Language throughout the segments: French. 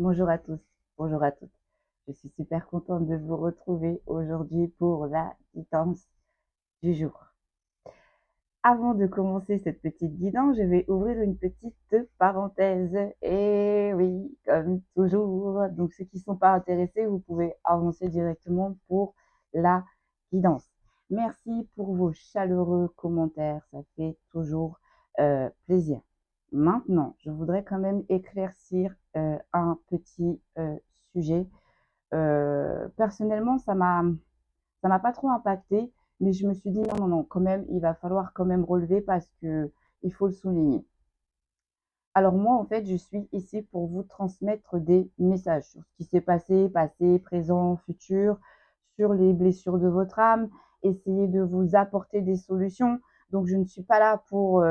Bonjour à tous, bonjour à toutes. Je suis super contente de vous retrouver aujourd'hui pour la guidance du jour. Avant de commencer cette petite guidance, je vais ouvrir une petite parenthèse. Et oui, comme toujours, donc ceux qui ne sont pas intéressés, vous pouvez avancer directement pour la guidance. Merci pour vos chaleureux commentaires, ça fait toujours plaisir. Maintenant, je voudrais quand même éclaircir un petit sujet. Personnellement, ça m'a pas trop impacté, mais je me suis dit non, non, non, quand même, il va falloir quand même relever parce que il faut le souligner. Alors moi, en fait, je suis ici pour vous transmettre des messages sur ce qui s'est passé, présent, futur, sur les blessures de votre âme, essayer de vous apporter des solutions. Donc, je ne suis pas là pour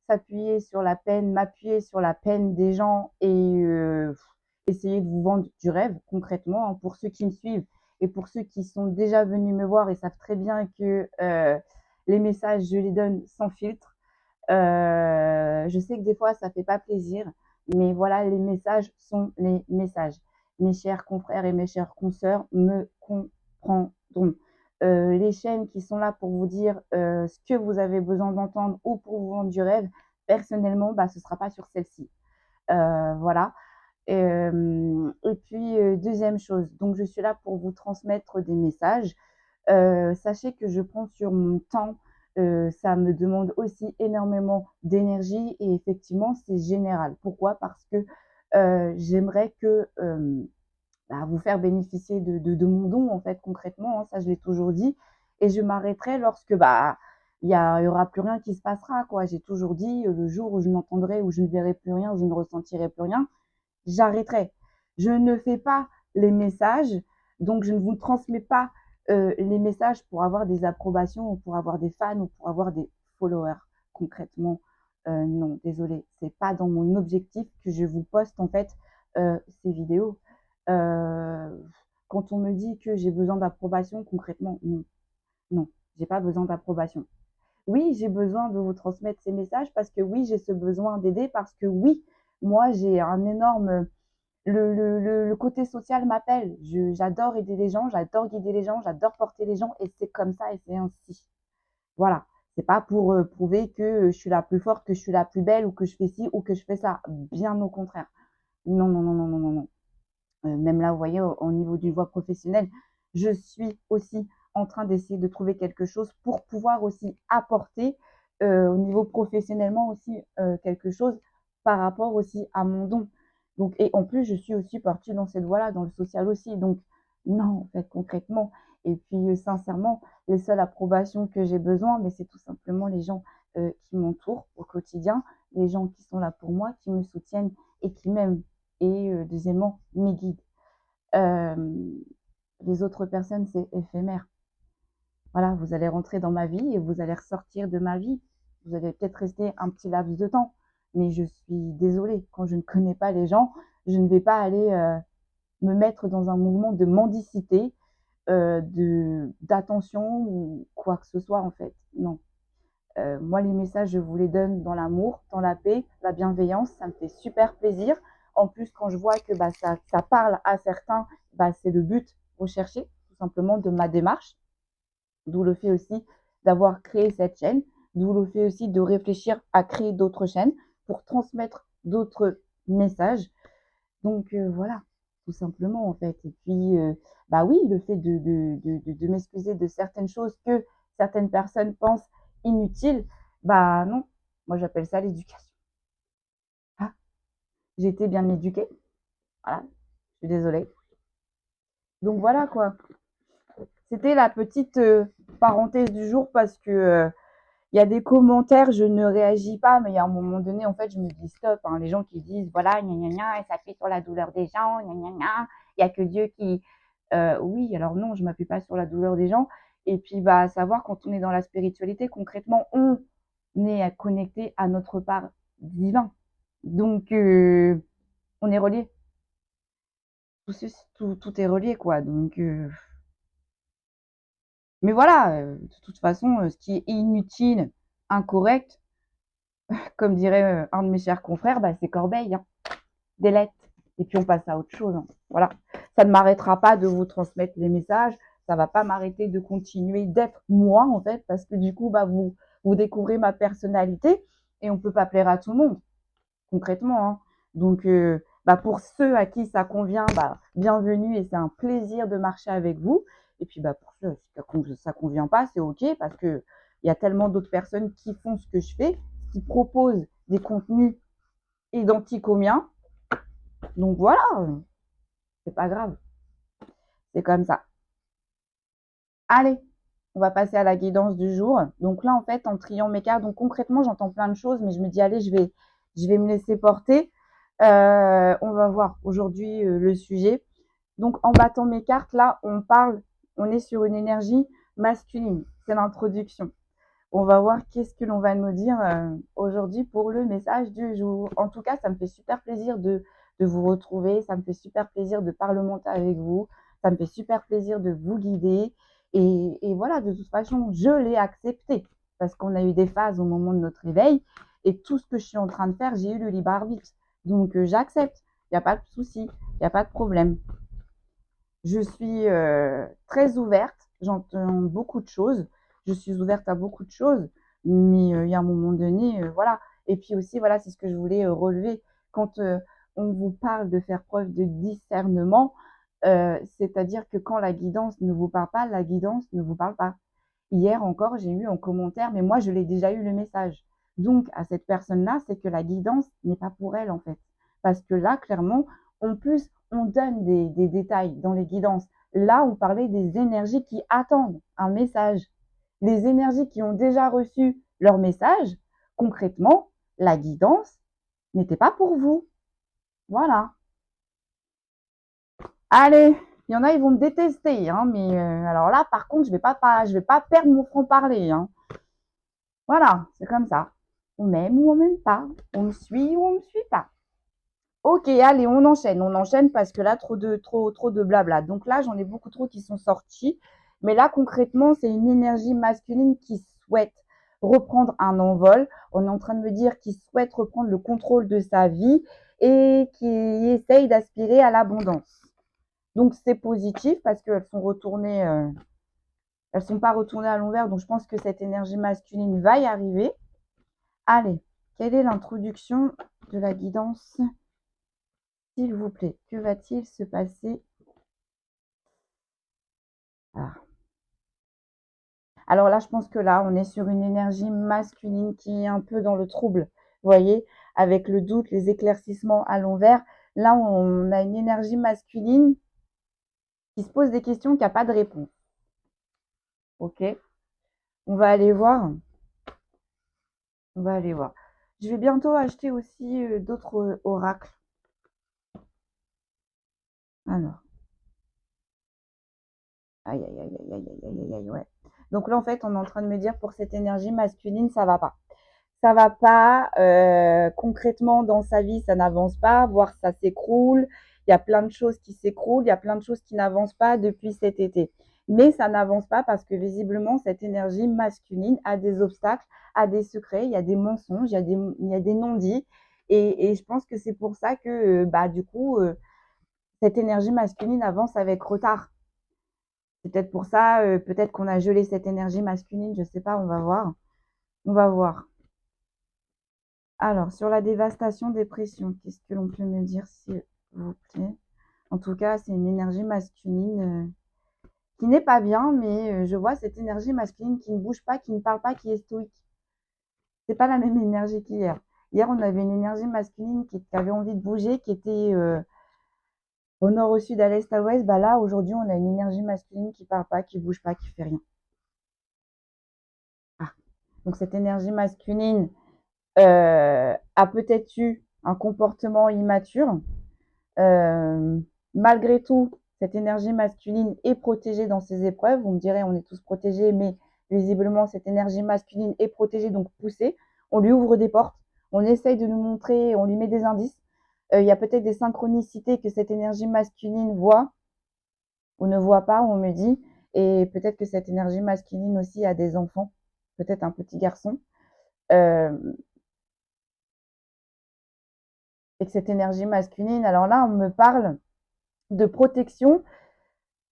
m'appuyer sur la peine des gens et essayer de vous vendre du rêve concrètement, hein, pour ceux qui me suivent et pour ceux qui sont déjà venus me voir et savent très bien que les messages, je les donne sans filtre. Je sais que des fois, ça fait pas plaisir, mais voilà, les messages sont les messages. Mes chers confrères et mes chères consoeurs me comprendront. Les chaînes qui sont là pour vous dire ce que vous avez besoin d'entendre ou pour vous vendre du rêve, personnellement, bah, ce ne sera pas sur celle-ci. Voilà. Et puis, deuxième chose, donc je suis là pour vous transmettre des messages. Sachez que je prends sur mon temps, ça me demande aussi énormément d'énergie et effectivement, c'est général. Pourquoi? Parce que j'aimerais que bah, vous faire bénéficier de mon don, en fait, concrètement, hein, ça je l'ai toujours dit. Et je m'arrêterai lorsque bah, y aura plus rien qui se passera, quoi. J'ai toujours dit, le jour où je n'entendrai, où je ne verrai plus rien, où je ne ressentirai plus rien, j'arrêterai. Je ne fais pas les messages, donc je ne vous transmets pas les messages pour avoir des approbations ou pour avoir des fans ou pour avoir des followers. Concrètement, non, désolé, c'est pas dans mon objectif que je vous poste en fait ces vidéos. Quand on me dit que j'ai besoin d'approbation, concrètement, non, non, j'ai pas besoin d'approbation. Oui, j'ai besoin de vous transmettre ces messages parce que oui, j'ai ce besoin d'aider parce que oui, moi j'ai un énorme le côté social m'appelle. J'adore aider les gens, j'adore guider les gens, j'adore porter les gens et c'est comme ça et c'est ainsi. Voilà. C'est pas pour prouver que je suis la plus forte, que je suis la plus belle ou que je fais ci ou que je fais ça. Bien au contraire. Non, non, non, non, non, non, non. Même là, vous voyez, au niveau d'une voie professionnelle, je suis aussi en train d'essayer de trouver quelque chose pour pouvoir aussi apporter au niveau professionnellement aussi quelque chose par rapport aussi à mon don. Donc, et en plus, je suis aussi partie dans cette voie-là, dans le social aussi. Donc, non, en fait, concrètement. Et puis, sincèrement, les seules approbations que j'ai besoin, mais c'est tout simplement les gens qui m'entourent au quotidien, les gens qui sont là pour moi, qui me soutiennent et qui m'aiment et deuxièmement, mes guides. Les autres personnes, c'est éphémère. Voilà, vous allez rentrer dans ma vie et vous allez ressortir de ma vie. Vous allez peut-être rester un petit laps de temps, mais je suis désolée, quand je ne connais pas les gens, je ne vais pas aller me mettre dans un mouvement de mendicité, d'attention ou quoi que ce soit en fait. Non. Moi, les messages, je vous les donne dans l'amour, dans la paix, la bienveillance. Ça me fait super plaisir. En plus, quand je vois que bah, ça parle à certains, bah, c'est le but recherché, tout simplement, de ma démarche. D'où le fait aussi d'avoir créé cette chaîne. D'où le fait aussi de réfléchir à créer d'autres chaînes pour transmettre d'autres messages. Donc, voilà, tout simplement, en fait. Et puis, bah oui, le fait de m'excuser de certaines choses que certaines personnes pensent inutiles, bah non, moi j'appelle ça l'éducation. Ah, j'ai été bien éduquée, voilà, je suis désolée. Donc voilà quoi, c'était la petite parenthèse du jour parce que il y a des commentaires, je ne réagis pas, mais il y a un moment donné, en fait, je me dis stop. Hein, les gens qui disent voilà, gna gna gna, et ça fait sur la douleur des gens, gna gna gna, il n'y a que Dieu qui. Oui, alors non, je ne m'appuie pas sur la douleur des gens. Et puis, bah, savoir quand on est dans la spiritualité, concrètement, on est connecté à notre part divin. Donc, on est relié. Tout est relié, quoi. Donc, mais voilà, de toute façon, ce qui est inutile, incorrect, comme dirait un de mes chers confrères, bah, c'est Corbeil, hein. Des lettres. Et puis on passe à autre chose, hein. Voilà. Ça ne m'arrêtera pas de vous transmettre les messages. Ça va pas m'arrêter de continuer d'être moi, en fait, parce que du coup, bah, vous découvrez ma personnalité et on peut pas plaire à tout le monde, concrètement, hein. Donc, bah, pour ceux à qui ça convient, bah, bienvenue et c'est un plaisir de marcher avec vous. Et puis, bah, pour ceux à qui ça convient pas, c'est OK parce que il y a tellement d'autres personnes qui font ce que je fais, qui proposent des contenus identiques aux miens. Donc voilà, c'est pas grave, c'est comme ça. Allez, on va passer à la guidance du jour. Donc là, en fait, en triant mes cartes, donc concrètement, j'entends plein de choses, mais je me dis, allez, je vais me laisser porter. On va voir aujourd'hui le sujet. Donc, en battant mes cartes, là, on est sur une énergie masculine. C'est l'introduction. On va voir qu'est-ce que l'on va nous dire aujourd'hui pour le message du jour. En tout cas, ça me fait super plaisir de vous retrouver. Ça me fait super plaisir de parlementer avec vous. Ça me fait super plaisir de vous guider. Et voilà, de toute façon, je l'ai accepté parce qu'on a eu des phases au moment de notre réveil. Et tout ce que je suis en train de faire, j'ai eu le libre arbitre. Donc, j'accepte. Il n'y a pas de souci. Il n'y a pas de problème. Je suis très ouverte, j'entends beaucoup de choses, je suis ouverte à beaucoup de choses, mais il y a un moment donné, voilà. Et puis aussi, voilà, c'est ce que je voulais relever. Quand on vous parle de faire preuve de discernement, c'est-à-dire que quand la guidance ne vous parle pas, la guidance ne vous parle pas. Hier encore, j'ai eu en commentaire, mais moi, je l'ai déjà eu le message. Donc, à cette personne-là, c'est que la guidance n'est pas pour elle, en fait. Parce que là, clairement, en plus, on donne des détails dans les guidances. Là, on parlait des énergies qui attendent un message. Les énergies qui ont déjà reçu leur message, concrètement, la guidance n'était pas pour vous. Voilà. Allez, il y en a, ils vont me détester, hein, mais alors là, par contre, je vais pas perdre mon franc-parler, hein. Voilà, c'est comme ça. On m'aime ou on m'aime pas. On me suit ou on me suit pas. Ok, allez, on enchaîne parce que là, trop de blabla. Donc là, j'en ai beaucoup trop qui sont sortis. Mais là, concrètement, c'est une énergie masculine qui souhaite reprendre un envol. On est en train de me dire qu'il souhaite reprendre le contrôle de sa vie et qui essaye d'aspirer à l'abondance. Donc c'est positif parce qu'elles sont retournées, elles sont pas retournées à l'envers. Donc je pense que cette énergie masculine va y arriver. Allez, quelle est l'introduction de la guidance? S'il vous plaît, que va-t-il se passer? Ah. Alors là, je pense que là, on est sur une énergie masculine qui est un peu dans le trouble. Vous voyez, avec le doute, les éclaircissements à l'envers. Là, on a une énergie masculine qui se pose des questions, qui n'a pas de réponse. Ok, on va aller voir. On va aller voir. Je vais bientôt acheter aussi d'autres oracles. Alors, aïe, aïe, aïe, aïe, aïe, aïe, aïe, aïe, ouais. Donc là, en fait, on est en train de me dire pour cette énergie masculine, ça va pas. Ça va pas, concrètement dans sa vie, ça n'avance pas, voire ça s'écroule. Il y a plein de choses qui s'écroulent, il y a plein de choses qui n'avancent pas depuis cet été. Mais ça n'avance pas parce que visiblement, cette énergie masculine a des obstacles, a des secrets, il y a des mensonges, il y a des non-dits. Et je pense que c'est pour ça que, bah, du coup, cette énergie masculine avance avec retard. C'est peut-être pour ça, peut-être qu'on a gelé cette énergie masculine, je sais pas, on va voir. On va voir. Alors, sur la dévastation, dépression, qu'est-ce que l'on peut me dire, s'il vous plaît? En tout cas, c'est une énergie masculine qui n'est pas bien, mais je vois cette énergie masculine qui ne bouge pas, qui ne parle pas, qui est stoïque. C'est pas la même énergie qu'hier. Hier, on avait une énergie masculine qui avait envie de bouger, qui était au nord, au sud, à l'est, à l'ouest. Bah là, aujourd'hui, on a une énergie masculine qui parle pas, qui bouge pas, qui fait rien. Ah. Donc cette énergie masculine a peut-être eu un comportement immature. Malgré tout, cette énergie masculine est protégée dans ces épreuves. Vous me direz, on est tous protégés, mais visiblement, cette énergie masculine est protégée, donc poussée. On lui ouvre des portes, on essaye de nous montrer, on lui met des indices. Il y a peut-être des synchronicités que cette énergie masculine voit ou ne voit pas, on me dit. Et peut-être que cette énergie masculine aussi a des enfants, peut-être un petit garçon. Euh, et que cette énergie masculine, alors là, on me parle de protection.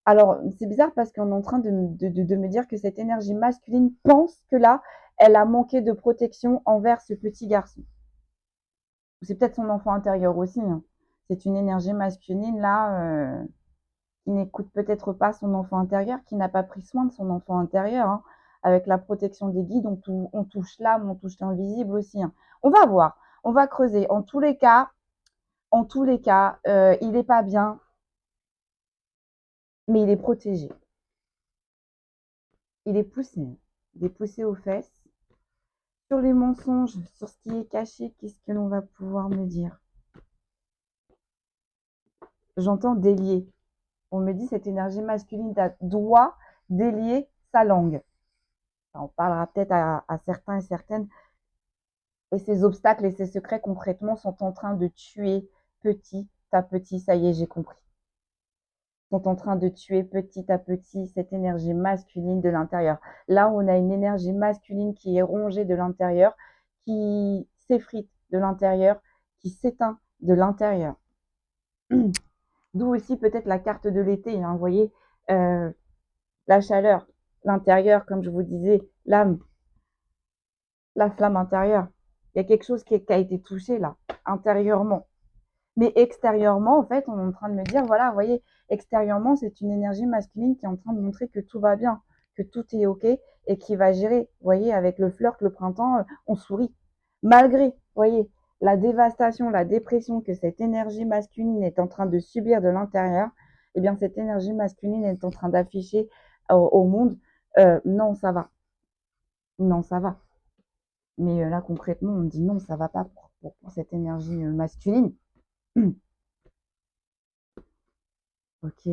Alors, c'est bizarre parce qu'on est en train de me dire que cette énergie masculine pense que là, elle a manqué de protection envers ce petit garçon. C'est peut-être son enfant intérieur aussi, hein. C'est une énergie masculine là qui n'écoute peut-être pas son enfant intérieur, qui n'a pas pris soin de son enfant intérieur, hein. Avec la protection des guides, on touche l'âme, on touche l'invisible aussi, hein. On va voir, on va creuser. En tous les cas, il n'est pas bien, mais il est protégé. Il est poussé. Il est poussé aux fesses. Sur les mensonges, sur ce qui est caché, qu'est-ce que l'on va pouvoir me dire? J'entends délier. On me dit cette énergie masculine doit délier sa langue. On parlera peut-être à certains et certaines. Et ces obstacles et ces secrets concrètement sont en train de tuer petit à petit. Ça y est, j'ai compris. Sont en train de tuer petit à petit cette énergie masculine de l'intérieur. Là, on a une énergie masculine qui est rongée de l'intérieur, qui s'effrite de l'intérieur, qui s'éteint de l'intérieur. D'où aussi peut-être la carte de l'été, hein, vous voyez, la chaleur, l'intérieur, comme je vous disais, l'âme, la flamme intérieure. Il y a quelque chose qui a été touché là, intérieurement. Mais extérieurement, en fait, on est en train de me dire, voilà, vous voyez, extérieurement, c'est une énergie masculine qui est en train de montrer que tout va bien, que tout est OK et qui va gérer. Vous voyez, avec le flirt, le printemps, on sourit. Malgré, vous voyez, la dévastation, la dépression que cette énergie masculine est en train de subir de l'intérieur, eh bien, cette énergie masculine est en train d'afficher au monde, non, ça va. Non, ça va. Mais là, concrètement, on me dit non, ça va pas pour cette énergie masculine. Ok.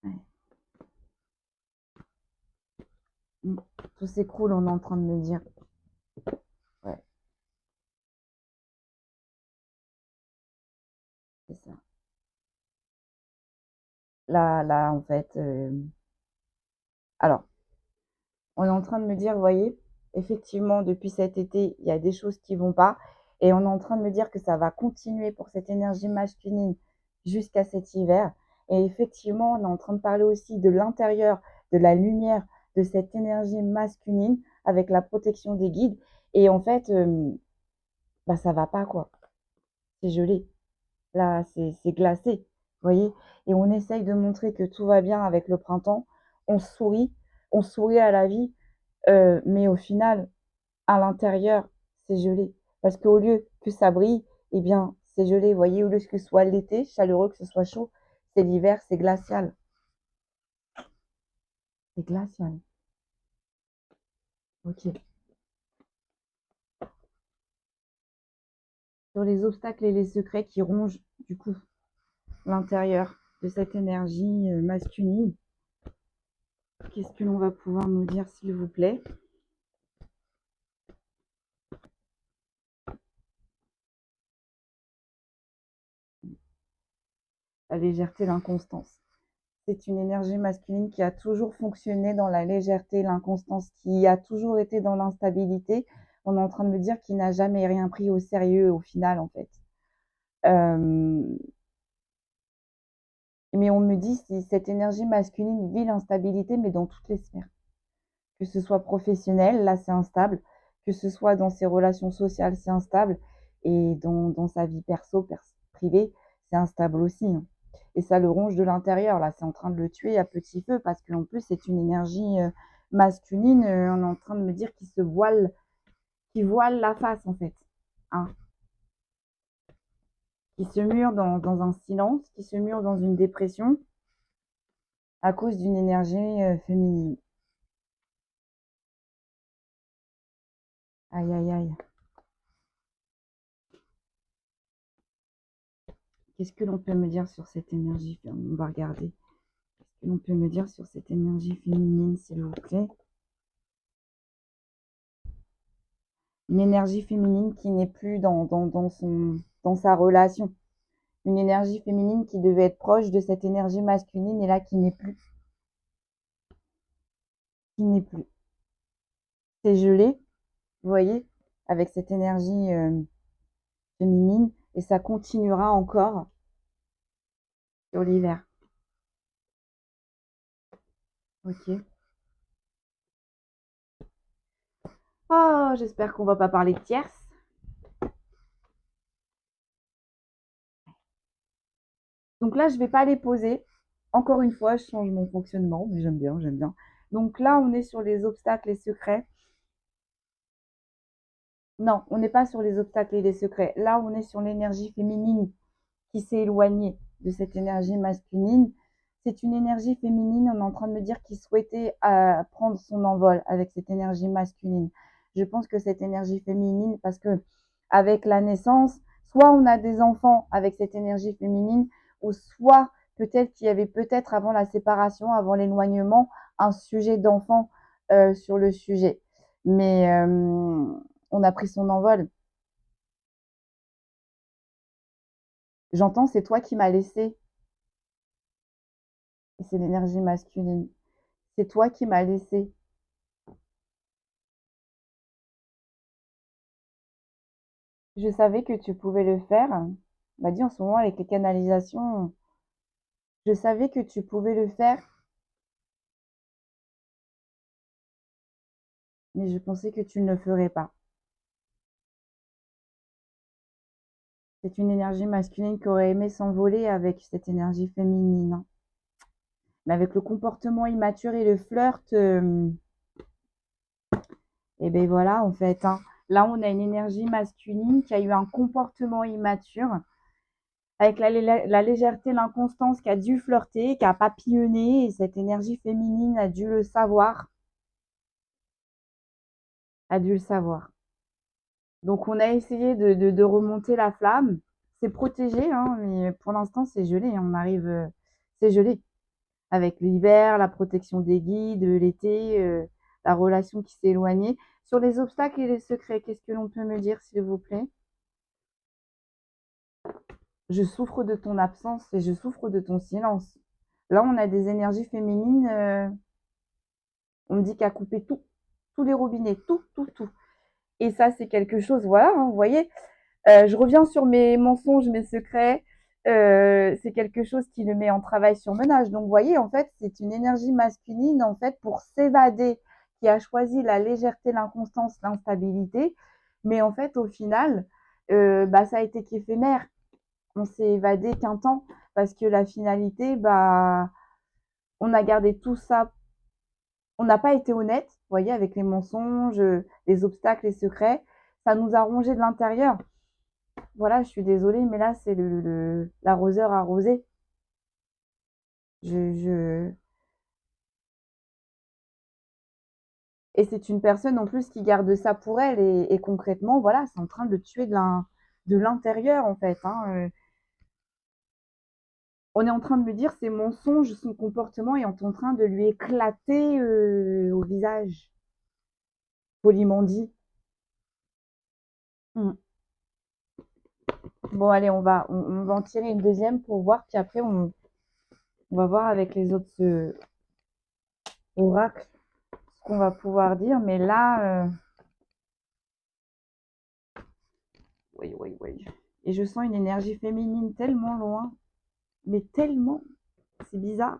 Ouais. Tout s'écroule, on est en train de me dire. Ouais, c'est ça. Là, en fait, alors, on est en train de me dire, vous voyez, effectivement, depuis cet été, il y a des choses qui vont pas. Et on est en train de me dire que ça va continuer pour cette énergie masculine jusqu'à cet hiver. Et effectivement, on est en train de parler aussi de l'intérieur, de la lumière, de cette énergie masculine avec la protection des guides. Et en fait, bah, ça va pas, quoi. C'est gelé. Là, c'est glacé, vous voyez? Et on essaye de montrer que tout va bien avec le printemps. On sourit, on sourit à la vie, mais au final, à l'intérieur, c'est gelé. Parce qu'au lieu que ça brille, eh bien, c'est gelé, vous voyez? Au lieu que ce soit l'été, chaleureux, que ce soit chaud, c'est l'hiver, c'est glacial. C'est glacial. OK. Sur les obstacles et les secrets qui rongent, du coup, l'intérieur de cette énergie masculine, qu'est-ce que l'on va pouvoir nous dire, s'il vous plaît? La légèreté, l'inconstance. C'est une énergie masculine qui a toujours fonctionné dans la légèreté, l'inconstance, qui a toujours été dans l'instabilité. On est en train de me dire qu'il n'a jamais rien pris au sérieux au final, en fait. Euh, mais on me dit si cette énergie masculine vit l'instabilité, mais dans toutes les sphères. Que ce soit professionnel, là c'est instable, que ce soit dans ses relations sociales, c'est instable, et dans sa vie privée, c'est instable aussi, hein. Et ça le ronge de l'intérieur, là, c'est en train de le tuer à petit feu, parce qu'en plus, c'est une énergie masculine, on est en train de me dire qui voile la face, en fait, hein, qui se mure dans un silence, qui se mure dans une dépression, à cause d'une énergie féminine. Aïe, aïe, aïe. Qu'est-ce que l'on peut me dire sur cette énergie? On va regarder. Qu'est-ce que l'on peut me dire sur cette énergie féminine, s'il vous plaît? Une énergie féminine qui n'est plus dans sa relation. Une énergie féminine qui devait être proche de cette énergie masculine et là qui n'est plus. Qui n'est plus. C'est gelé, vous voyez? avec cette énergie féminine et ça continuera encore sur l'hiver. Ok. Oh, j'espère qu'on va pas parler de tierce. Donc là, je vais pas les poser. Encore une fois, je change mon fonctionnement, mais j'aime bien, j'aime bien. Donc là, on est sur les obstacles et secrets. Non, on n'est pas sur les obstacles et les secrets. Là, on est sur l'énergie féminine qui s'est éloignée de cette énergie masculine. C'est une énergie féminine, on est en train de me dire, qui souhaitait prendre son envol avec cette énergie masculine. Je pense que cette énergie féminine, parce que avec la naissance, soit on a des enfants avec cette énergie féminine, ou soit peut-être qu'il y avait peut-être avant la séparation, avant l'éloignement, un sujet d'enfant sur le sujet. Mais on a pris son envol. J'entends, c'est toi qui m'as laissé. Et c'est l'énergie masculine. C'est toi qui m'as laissé. Je savais que tu pouvais le faire. On m'a dit en ce moment avec les canalisations, je savais que tu pouvais le faire, mais je pensais que tu ne le ferais pas. C'est une énergie masculine qui aurait aimé s'envoler avec cette énergie féminine, hein. Mais avec le comportement immature et le flirt, et ben voilà, en fait, hein. Là, on a une énergie masculine qui a eu un comportement immature, avec la légèreté, l'inconstance, qui a dû flirter, qui a papillonné, et cette énergie féminine a dû le savoir, a dû le savoir. Donc, on a essayé de remonter la flamme. C'est protégé, hein, mais pour l'instant, c'est gelé. On arrive, c'est gelé. Avec l'hiver, la protection des guides, l'été, la relation qui s'est éloignée. Sur les obstacles et les secrets, qu'est-ce que l'on peut me dire, s'il vous plaît? Je souffre de ton absence et je souffre de ton silence. Là, on a des énergies féminines. On me dit qu'à couper tout, tous les robinets, tout, tout, tout. Et ça, c'est quelque chose, voilà, hein, vous voyez, je reviens sur mes mensonges, mes secrets. C'est quelque chose qui le met en travail sur menage. Donc, vous voyez, en fait, c'est une énergie masculine, en fait, pour s'évader, qui a choisi la légèreté, l'inconstance, l'instabilité. Mais en fait, au final, bah, ça a été qu'éphémère. On s'est évadé qu'un temps parce que la finalité, bah, on a gardé tout ça. On n'a pas été honnête, vous voyez, avec les mensonges, les obstacles, les secrets. Ça nous a rongé de l'intérieur. Voilà, je suis désolée, mais là, c'est l'arroseur arrosé. Je, je... Et c'est une personne en plus qui garde ça pour elle. Et concrètement, voilà, c'est en train de le tuer de l'intérieur, en fait, hein. On est en train de me dire ses mensonges, son comportement est en train de lui éclater au visage. Poliment dit. Mm. Bon, allez, on va en tirer une deuxième pour voir, puis après, on va voir avec les autres oracles ce qu'on va pouvoir dire. Mais là, oui, oui, oui. Et je sens une énergie féminine tellement loin, mais tellement, c'est bizarre.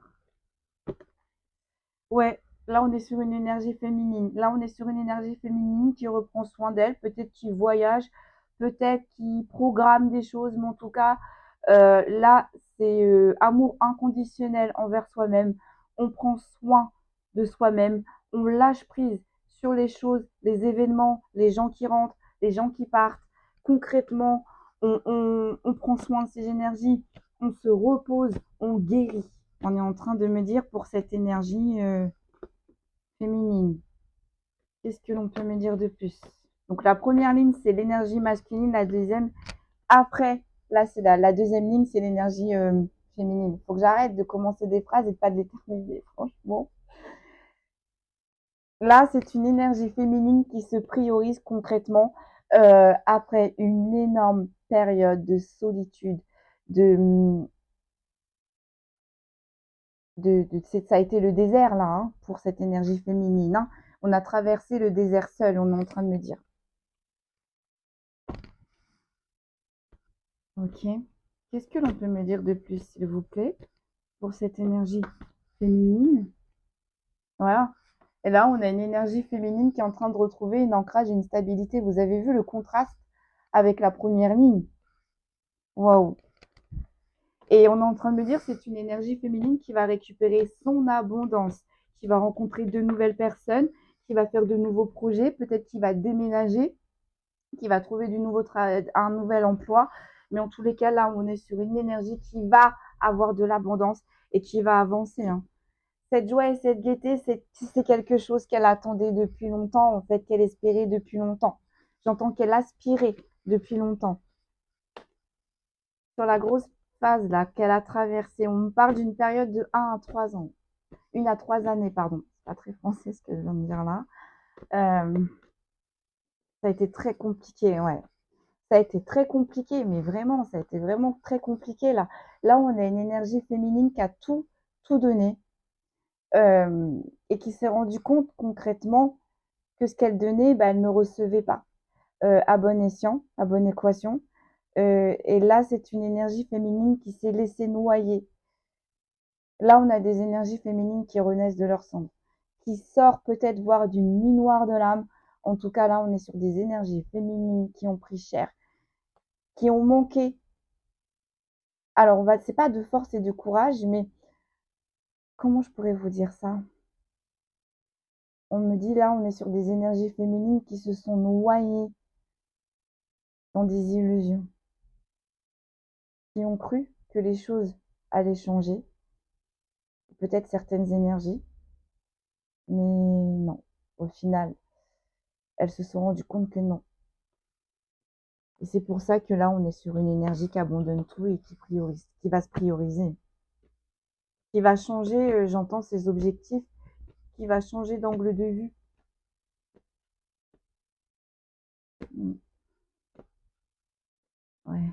Ouais, là on est sur une énergie féminine. Là on est sur une énergie féminine qui reprend soin d'elle, peut-être qui voyage, peut-être qui programme des choses, mais en tout cas, là c'est amour inconditionnel envers soi-même. On prend soin de soi-même, on lâche prise sur les choses, les événements, les gens qui rentrent, les gens qui partent. Concrètement, on prend soin de ses énergies, on se repose, on guérit. On est en train de me dire pour cette énergie féminine. Qu'est-ce que l'on peut me dire de plus? Donc la première ligne, c'est l'énergie masculine. La deuxième, après, là, c'est la deuxième ligne, c'est l'énergie féminine. Il faut que j'arrête de commencer des phrases et de pas de les terminer, franchement. Là, c'est une énergie féminine qui se priorise concrètement après une énorme période de solitude, de, ça a été le désert là, hein, pour cette énergie féminine, hein. On a traversé le désert seul, on est en train de me dire. OK. Qu'est-ce que l'on peut me dire de plus, s'il vous plaît, pour cette énergie féminine? Voilà. Et là, on a une énergie féminine qui est en train de retrouver une ancrage et une stabilité. Vous avez vu le contraste avec la première ligne? Waouh! Et on est en train de me dire c'est une énergie féminine qui va récupérer son abondance, qui va rencontrer de nouvelles personnes, qui va faire de nouveaux projets, peut-être qui va déménager, qui va trouver un nouvel emploi. Mais en tous les cas, là, on est sur une énergie qui va avoir de l'abondance et qui va avancer, hein. Cette joie et cette gaieté, c'est quelque chose qu'elle attendait depuis longtemps, en fait, qu'elle espérait depuis longtemps. J'entends qu'elle aspirait depuis longtemps. Sur la grosse phase là qu'elle a traversée, on me parle d'une période de 1 à 3 ans. 1 à 3 années, pardon. C'est pas très français ce que je viens de dire là. Euh, Ça a été très compliqué, ouais. Ça a été très compliqué, mais vraiment, ça a été vraiment très compliqué là. Là, on a une énergie féminine qui a tout donné et qui s'est rendu compte concrètement que ce qu'elle donnait, bah, elle ne recevait pas à bon escient, à bonne équation. Et là, c'est une énergie féminine qui s'est laissée noyer. Là, on a des énergies féminines qui renaissent de leur cendre, qui sortent peut-être voir d'une nuit noire de l'âme. En tout cas, là, on est sur des énergies féminines qui ont pris cher, qui ont manqué. Alors, c'est pas de force et de courage, mais comment je pourrais vous dire ça? On me dit là, on est sur des énergies féminines qui se sont noyées dans des illusions, qui ont cru que les choses allaient changer, peut-être certaines énergies, mais non. Au final, elles se sont rendues compte que non. Et c'est pour ça que là, on est sur une énergie qui abandonne tout et qui priorise, qui va se prioriser, qui va changer, j'entends ses objectifs, qui va changer d'angle de vue. Mm. Ouais.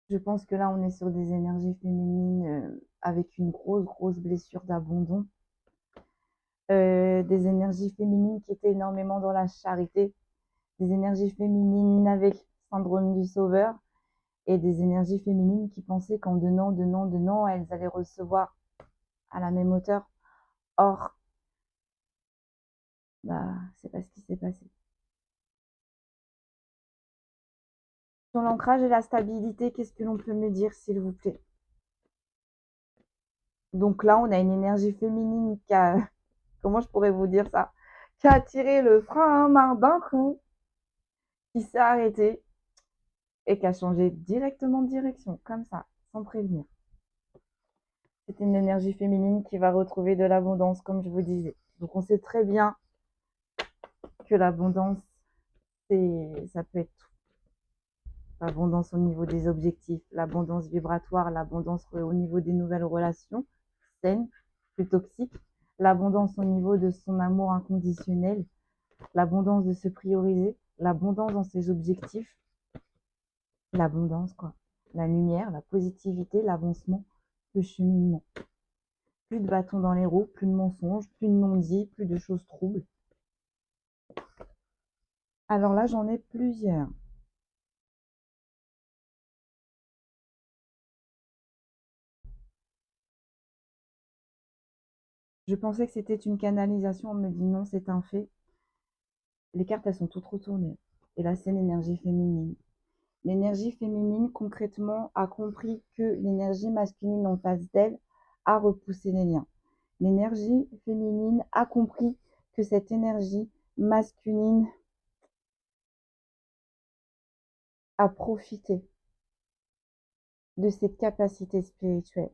Je pense que là, on est sur des énergies féminines avec une grosse blessure d'abandon. Des énergies féminines qui étaient énormément dans la charité, des énergies féminines avec syndrome du sauveur et des énergies féminines qui pensaient qu'en donnant, elles allaient recevoir à la même hauteur. Or, bah, c'est pas ce qui s'est passé. Sur l'ancrage et la stabilité, qu'est-ce que l'on peut me dire, s'il vous plaît? Donc là, on a une énergie féminine qui a, comment je pourrais vous dire ça? Qui a tiré le frein à main d'un coup, qui s'est arrêté et qui a changé directement de direction, comme ça, sans prévenir. C'est une énergie féminine qui va retrouver de l'abondance, comme je vous disais. Donc on sait très bien que l'abondance, ça peut être l'abondance au niveau des objectifs, l'abondance vibratoire, l'abondance au niveau des nouvelles relations saines, plus toxiques, l'abondance au niveau de son amour inconditionnel, l'abondance de se prioriser, l'abondance dans ses objectifs, l'abondance quoi, la lumière, la positivité, l'avancement, le cheminement. Plus de bâtons dans les roues, plus de mensonges, plus de non-dits, plus de choses troubles. Alors là, j'en ai plusieurs. Je pensais que c'était une canalisation, on me dit non, c'est un fait. Les cartes, elles sont toutes retournées. Et là, c'est l'énergie féminine. L'énergie féminine, concrètement, a compris que l'énergie masculine en face d'elle a repoussé les liens. L'énergie féminine a compris que cette énergie masculine a profité de cette capacité spirituelle.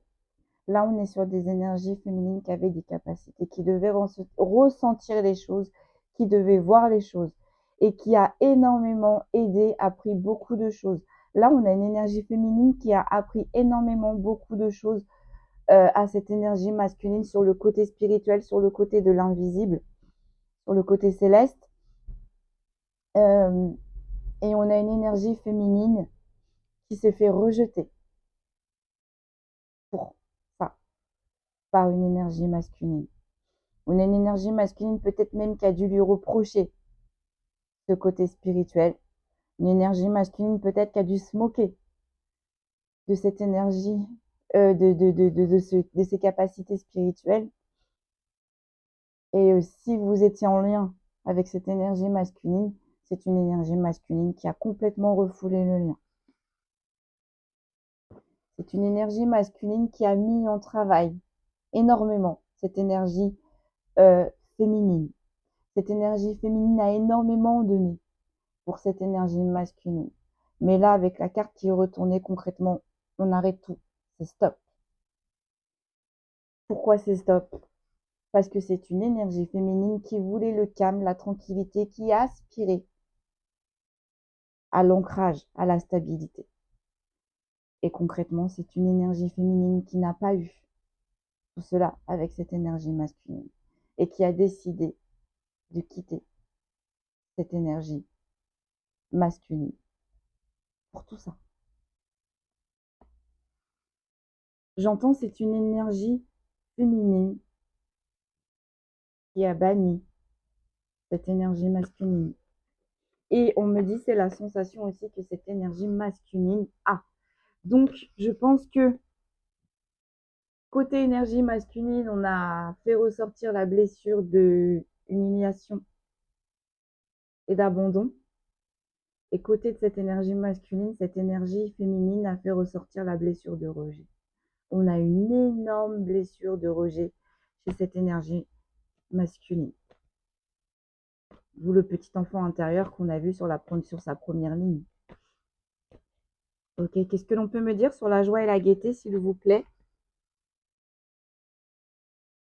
Là, on est sur des énergies féminines qui avaient des capacités, qui devaient ressentir les choses, qui devaient voir les choses et qui a énormément aidé, appris beaucoup de choses. Là, on a une énergie féminine qui a appris énormément beaucoup de choses à cette énergie masculine sur le côté spirituel, sur le côté de l'invisible, sur le côté céleste. Euh, et on a une énergie féminine qui s'est fait rejeter pour ça par une énergie masculine. On a une énergie masculine peut-être même qui a dû lui reprocher ce côté spirituel, Une énergie masculine peut-être qui a dû se moquer de cette énergie, de ses capacités spirituelles. Et si vous étiez en lien avec cette énergie masculine, c'est une énergie masculine qui a complètement refoulé le lien. C'est une énergie masculine qui a mis en travail énormément cette énergie féminine. Cette énergie féminine a énormément donné pour cette énergie masculine. Mais là, avec la carte qui est retournée concrètement, on arrête tout. C'est stop. Pourquoi c'est stop? Parce que c'est une énergie féminine qui voulait le calme, la tranquillité, qui aspirait à l'ancrage, à la stabilité. Et concrètement, c'est une énergie féminine qui n'a pas eu tout cela avec cette énergie masculine et qui a décidé de quitter cette énergie masculine pour tout ça. J'entends, c'est une énergie féminine qui a banni cette énergie masculine. Et on me dit, c'est la sensation aussi que cette énergie masculine a. Donc, je pense que côté énergie masculine, on a fait ressortir la blessure de humiliation et d'abandon. Et côté de cette énergie masculine, cette énergie féminine a fait ressortir la blessure de rejet. On a une énorme blessure de rejet chez cette énergie masculine. Vous, le petit enfant intérieur qu'on a vu sur sa première ligne. Ok, qu'est-ce que l'on peut me dire sur la joie et la gaieté, s'il vous plaît?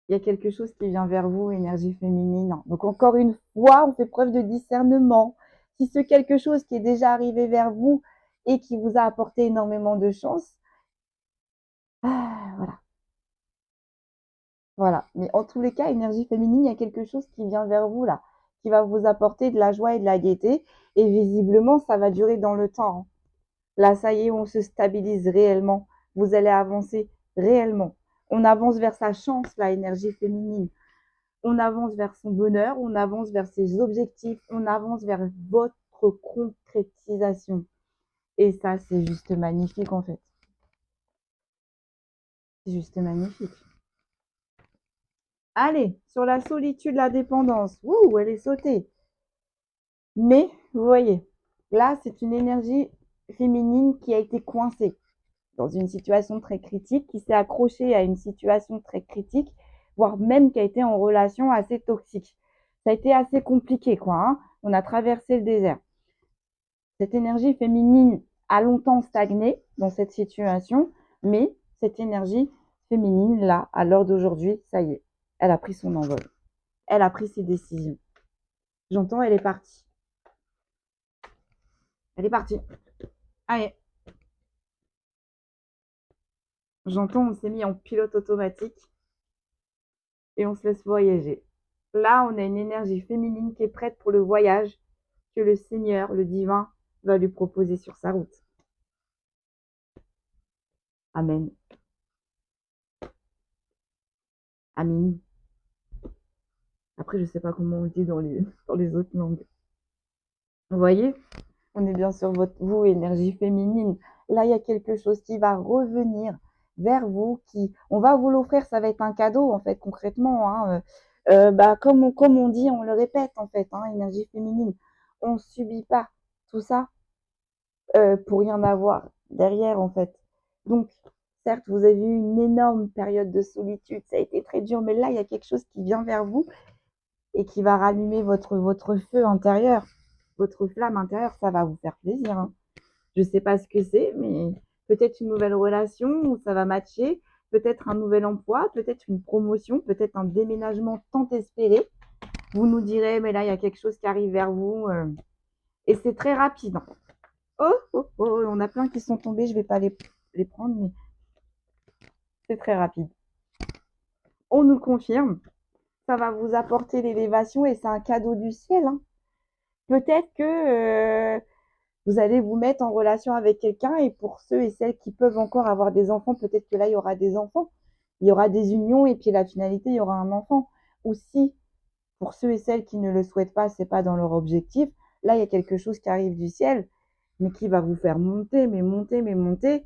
Il y a quelque chose qui vient vers vous, énergie féminine. Donc encore une fois, on fait preuve de discernement. Si c'est quelque chose qui est déjà arrivé vers vous et qui vous a apporté énormément de chance, voilà. Voilà. Mais en tous les cas, énergie féminine, il y a quelque chose qui vient vers vous là, qui va vous apporter de la joie et de la gaieté. Et visiblement, ça va durer dans le temps. Là, ça y est, on se stabilise réellement. Vous allez avancer réellement. On avance vers sa chance, la énergie féminine. On avance vers son bonheur, on avance vers ses objectifs, on avance vers votre concrétisation. Et ça, c'est juste magnifique en fait. C'est juste magnifique. Allez, sur la solitude, la dépendance. Ouh, elle est sautée. Mais, vous voyez, là, c'est une énergie féminine qui a été coincée dans une situation très critique, qui s'est accrochée à une situation très critique, voire même qui a été en relation assez toxique. Ça a été assez compliqué, quoi. Hein. On a traversé le désert. Cette énergie féminine a longtemps stagné dans cette situation, mais cette énergie féminine, là, à l'heure d'aujourd'hui, ça y est, elle a pris son envol. Elle a pris ses décisions. J'entends, elle est partie. Elle est partie. Allez. J'entends, on s'est mis en pilote automatique et on se laisse voyager. Là, on a une énergie féminine qui est prête pour le voyage que le Seigneur, le divin, va lui proposer sur sa route. Amen. Amin. Après, je ne sais pas comment on le dit dans les autres langues. Vous voyez, on est bien sur vous, énergie féminine. Là, il y a quelque chose qui va revenir vers vous, on va vous l'offrir, ça va être un cadeau, en fait, concrètement. Hein. Comme on dit, on le répète, en fait, hein, énergie féminine. On ne subit pas tout ça pour rien avoir derrière, en fait. Donc, certes, vous avez eu une énorme période de solitude, ça a été très dur, mais là, il y a quelque chose qui vient vers vous et qui va rallumer votre feu intérieur, votre flamme intérieure, ça va vous faire plaisir. Hein. Je ne sais pas ce que c'est, mais peut-être une nouvelle relation où ça va matcher, peut-être un nouvel emploi, peut-être une promotion, peut-être un déménagement tant espéré. Vous nous direz, mais là, il y a quelque chose qui arrive vers vous. Et c'est très rapide. Hein. Oh, on a plein qui sont tombés, je ne vais pas les prendre, mais c'est très rapide. On nous confirme, ça va vous apporter l'élévation et c'est un cadeau du ciel. Hein. Peut-être que vous allez vous mettre en relation avec quelqu'un et pour ceux et celles qui peuvent encore avoir des enfants, peut-être que là, il y aura des enfants. Il y aura des unions et puis la finalité, il y aura un enfant. Ou si, pour ceux et celles qui ne le souhaitent pas, c'est pas dans leur objectif, là, il y a quelque chose qui arrive du ciel mais qui va vous faire monter, mais monter, mais monter.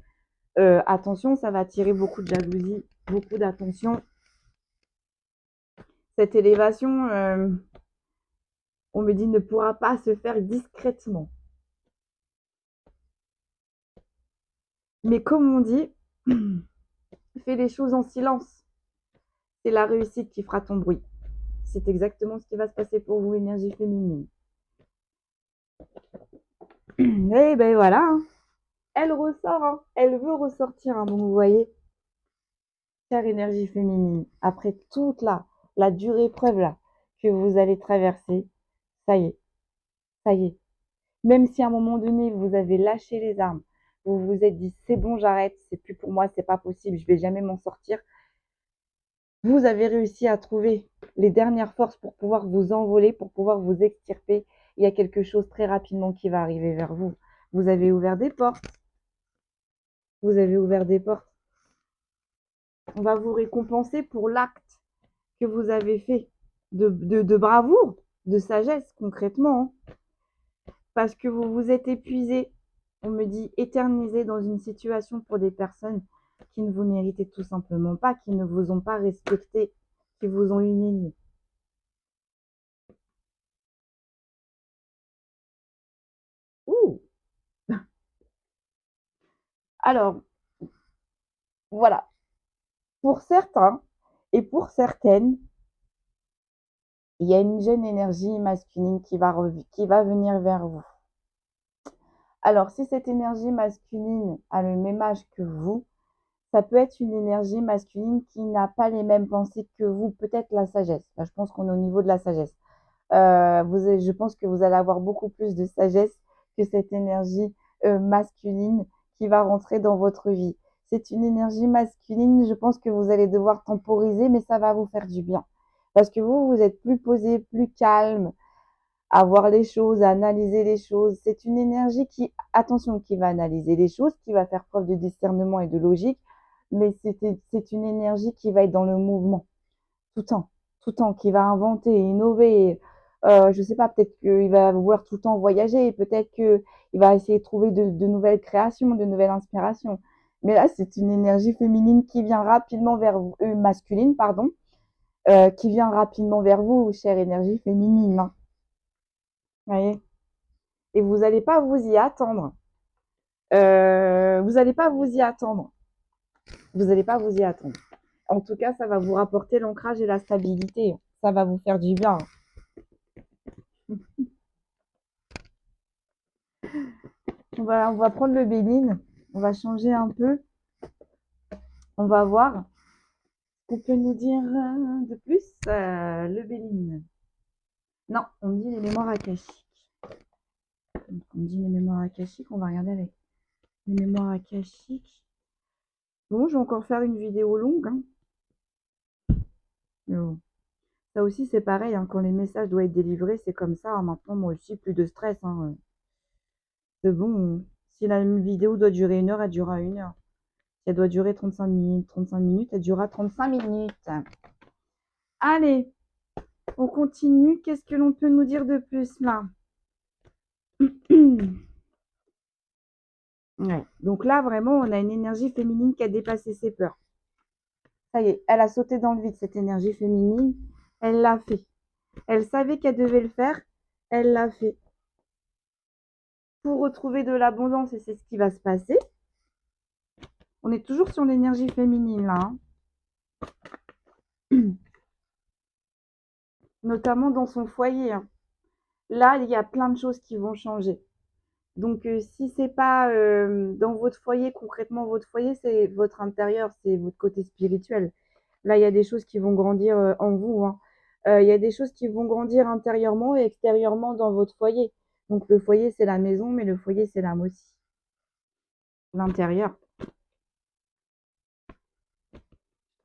Attention, ça va attirer beaucoup de jalousie, beaucoup d'attention. Cette élévation, on me dit, ne pourra pas se faire discrètement. Mais comme on dit, fais les choses en silence. C'est la réussite qui fera ton bruit. C'est exactement ce qui va se passer pour vous, énergie féminine. Et ben voilà, hein. Elle ressort, hein. Elle veut ressortir, hein. Donc vous voyez, chère énergie féminine, après toute la dure épreuve là que vous allez traverser, ça y est, ça y est. Même si à un moment donné, vous avez lâché les armes, vous vous êtes dit, c'est bon, j'arrête, c'est plus pour moi, c'est pas possible, je vais jamais m'en sortir. Vous avez réussi à trouver les dernières forces pour pouvoir vous envoler, pour pouvoir vous extirper. Il y a quelque chose très rapidement qui va arriver vers vous. Vous avez ouvert des portes. Vous avez ouvert des portes. On va vous récompenser pour l'acte que vous avez fait de bravoure, de sagesse concrètement, hein. Parce que vous vous êtes épuisé, on me dit éternisé dans une situation pour des personnes qui ne vous méritaient tout simplement pas, qui ne vous ont pas respecté, qui vous ont humilié. Ouh. Alors, voilà. Pour certains et pour certaines, il y a une jeune énergie masculine qui va venir vers vous. Alors, si cette énergie masculine a le même âge que vous, ça peut être une énergie masculine qui n'a pas les mêmes pensées que vous, peut-être la sagesse. Là, je pense qu'on est au niveau de la sagesse. Je pense que vous allez avoir beaucoup plus de sagesse que cette énergie masculine qui va rentrer dans votre vie. C'est une énergie masculine, je pense que vous allez devoir temporiser, mais ça va vous faire du bien. Parce que vous êtes plus posé, plus calme, à voir les choses, à analyser les choses. C'est une énergie qui, attention, qui va analyser les choses, qui va faire preuve de discernement et de logique, mais c'est une énergie qui va être dans le mouvement tout le temps, qui va inventer, innover. Je sais pas, peut-être qu'il va vouloir tout le temps voyager, peut-être qu'il va essayer de trouver de nouvelles créations, de nouvelles inspirations. Mais là, c'est une énergie féminine qui vient rapidement vers vous, masculine, pardon, qui vient rapidement vers vous, chère énergie féminine, hein. Vous voyez. Et vous n'allez pas vous y attendre. Vous n'allez pas vous y attendre. Vous n'allez pas vous y attendre. En tout cas, ça va vous rapporter l'ancrage et la stabilité. Ça va vous faire du bien. On va prendre le Béline. On va changer un peu. On va voir ce qu'on peut nous dire de plus. Le Béline. Non, on me dit les mémoires akashiques. On me dit les mémoires akashiques. On va regarder avec les mémoires akashiques. Bon, je vais encore faire une vidéo longue, hein. Bon. Ça aussi, c'est pareil, hein, quand les messages doivent être délivrés, c'est comme ça, hein. Maintenant, moi aussi, plus de stress, hein. C'est bon. Si la vidéo doit durer 1 heure, elle durera 1 heure. Si elle doit durer 35 minutes, elle durera 35 minutes. Allez, on continue. Qu'est-ce que l'on peut nous dire de plus là? Ouais. Donc là, vraiment, on a une énergie féminine qui a dépassé ses peurs. Ça y est, elle a sauté dans le vide, cette énergie féminine. Elle l'a fait. Elle savait qu'elle devait le faire. Elle l'a fait. Pour retrouver de l'abondance, et c'est ce qui va se passer. On est toujours sur l'énergie féminine là, hein. Notamment dans son foyer, hein. Là, il y a plein de choses qui vont changer. Donc, si c'est pas dans votre foyer, concrètement, votre foyer, c'est votre intérieur, c'est votre côté spirituel. Là, il y a des choses qui vont grandir en vous, hein. Il y a des choses qui vont grandir intérieurement et extérieurement dans votre foyer. Donc, le foyer, c'est la maison, mais le foyer, c'est l'âme aussi. L'intérieur.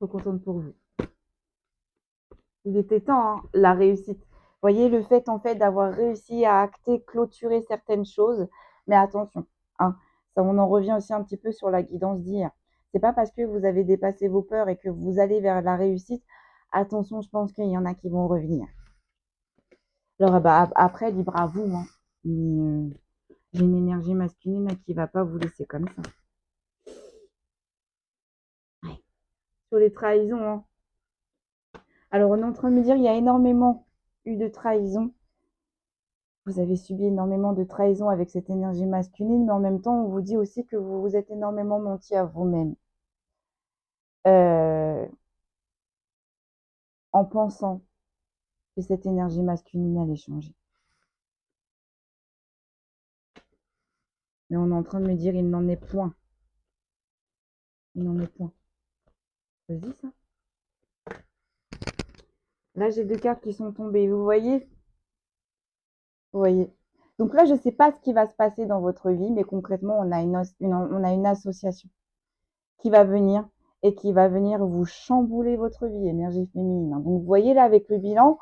Trop contente pour vous. Il était temps, hein, la réussite. Vous voyez, le fait en fait d'avoir réussi à acter, clôturer certaines choses, mais attention, hein, ça, on en revient aussi un petit peu sur la guidance d'hier. C'est pas parce que vous avez dépassé vos peurs et que vous allez vers la réussite, attention, je pense qu'il y en a qui vont revenir. Alors bah, après, libre à vous, hein. Mais, J'ai une énergie masculine qui ne va pas vous laisser comme ça. Ouais. Sur les trahisons, hein. Alors, on est en train de me dire qu'il y a énormément eu de trahisons. Vous avez subi énormément de trahisons avec cette énergie masculine, mais en même temps, on vous dit aussi que vous vous êtes énormément menti à vous-même. En pensant que cette énergie masculine allait changer. Mais on est en train de me dire, il n'en est point. Il n'en est point. Vas-y, ça. Là, j'ai 2 cartes qui sont tombées. Vous voyez? Vous voyez? Donc là, je ne sais pas ce qui va se passer dans votre vie, mais concrètement, on a une association qui va venir et qui va venir vous chambouler votre vie, énergie féminine. Donc, vous voyez là, avec le bilan,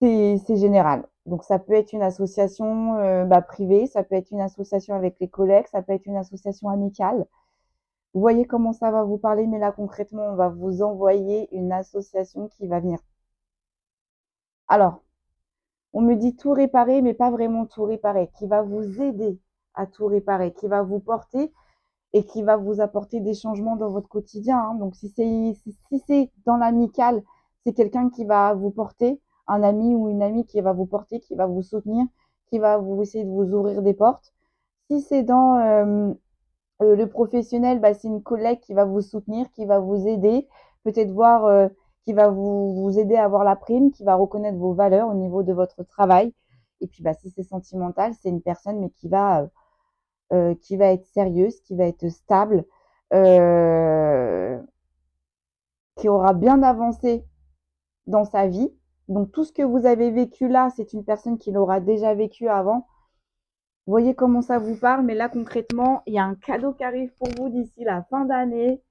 c'est général. Donc, ça peut être une association privée, ça peut être une association avec les collègues, ça peut être une association amicale. Vous voyez comment ça va vous parler, mais là, concrètement, on va vous envoyer une association qui va venir. Alors, on me dit tout réparer, mais pas vraiment tout réparer, qui va vous aider à tout réparer, qui va vous porter et qui va vous apporter des changements dans votre quotidien. Hein. Donc, si c'est dans l'amical, c'est quelqu'un qui va vous porter, un ami ou une amie qui va vous porter, qui va vous soutenir, qui va vous essayer de vous ouvrir des portes. Si c'est dans le professionnel, bah, c'est une collègue qui va vous soutenir, qui va vous aider, peut-être voir, qui va vous aider à avoir la prime, qui va reconnaître vos valeurs au niveau de votre travail. Et puis, bah, si c'est sentimental, c'est une personne, mais qui va être sérieuse, qui va être stable, qui aura bien avancé dans sa vie. Donc, tout ce que vous avez vécu là, c'est une personne qui l'aura déjà vécu avant. Vous voyez comment ça vous parle, mais là, concrètement, il y a un cadeau qui arrive pour vous d'ici la fin d'année.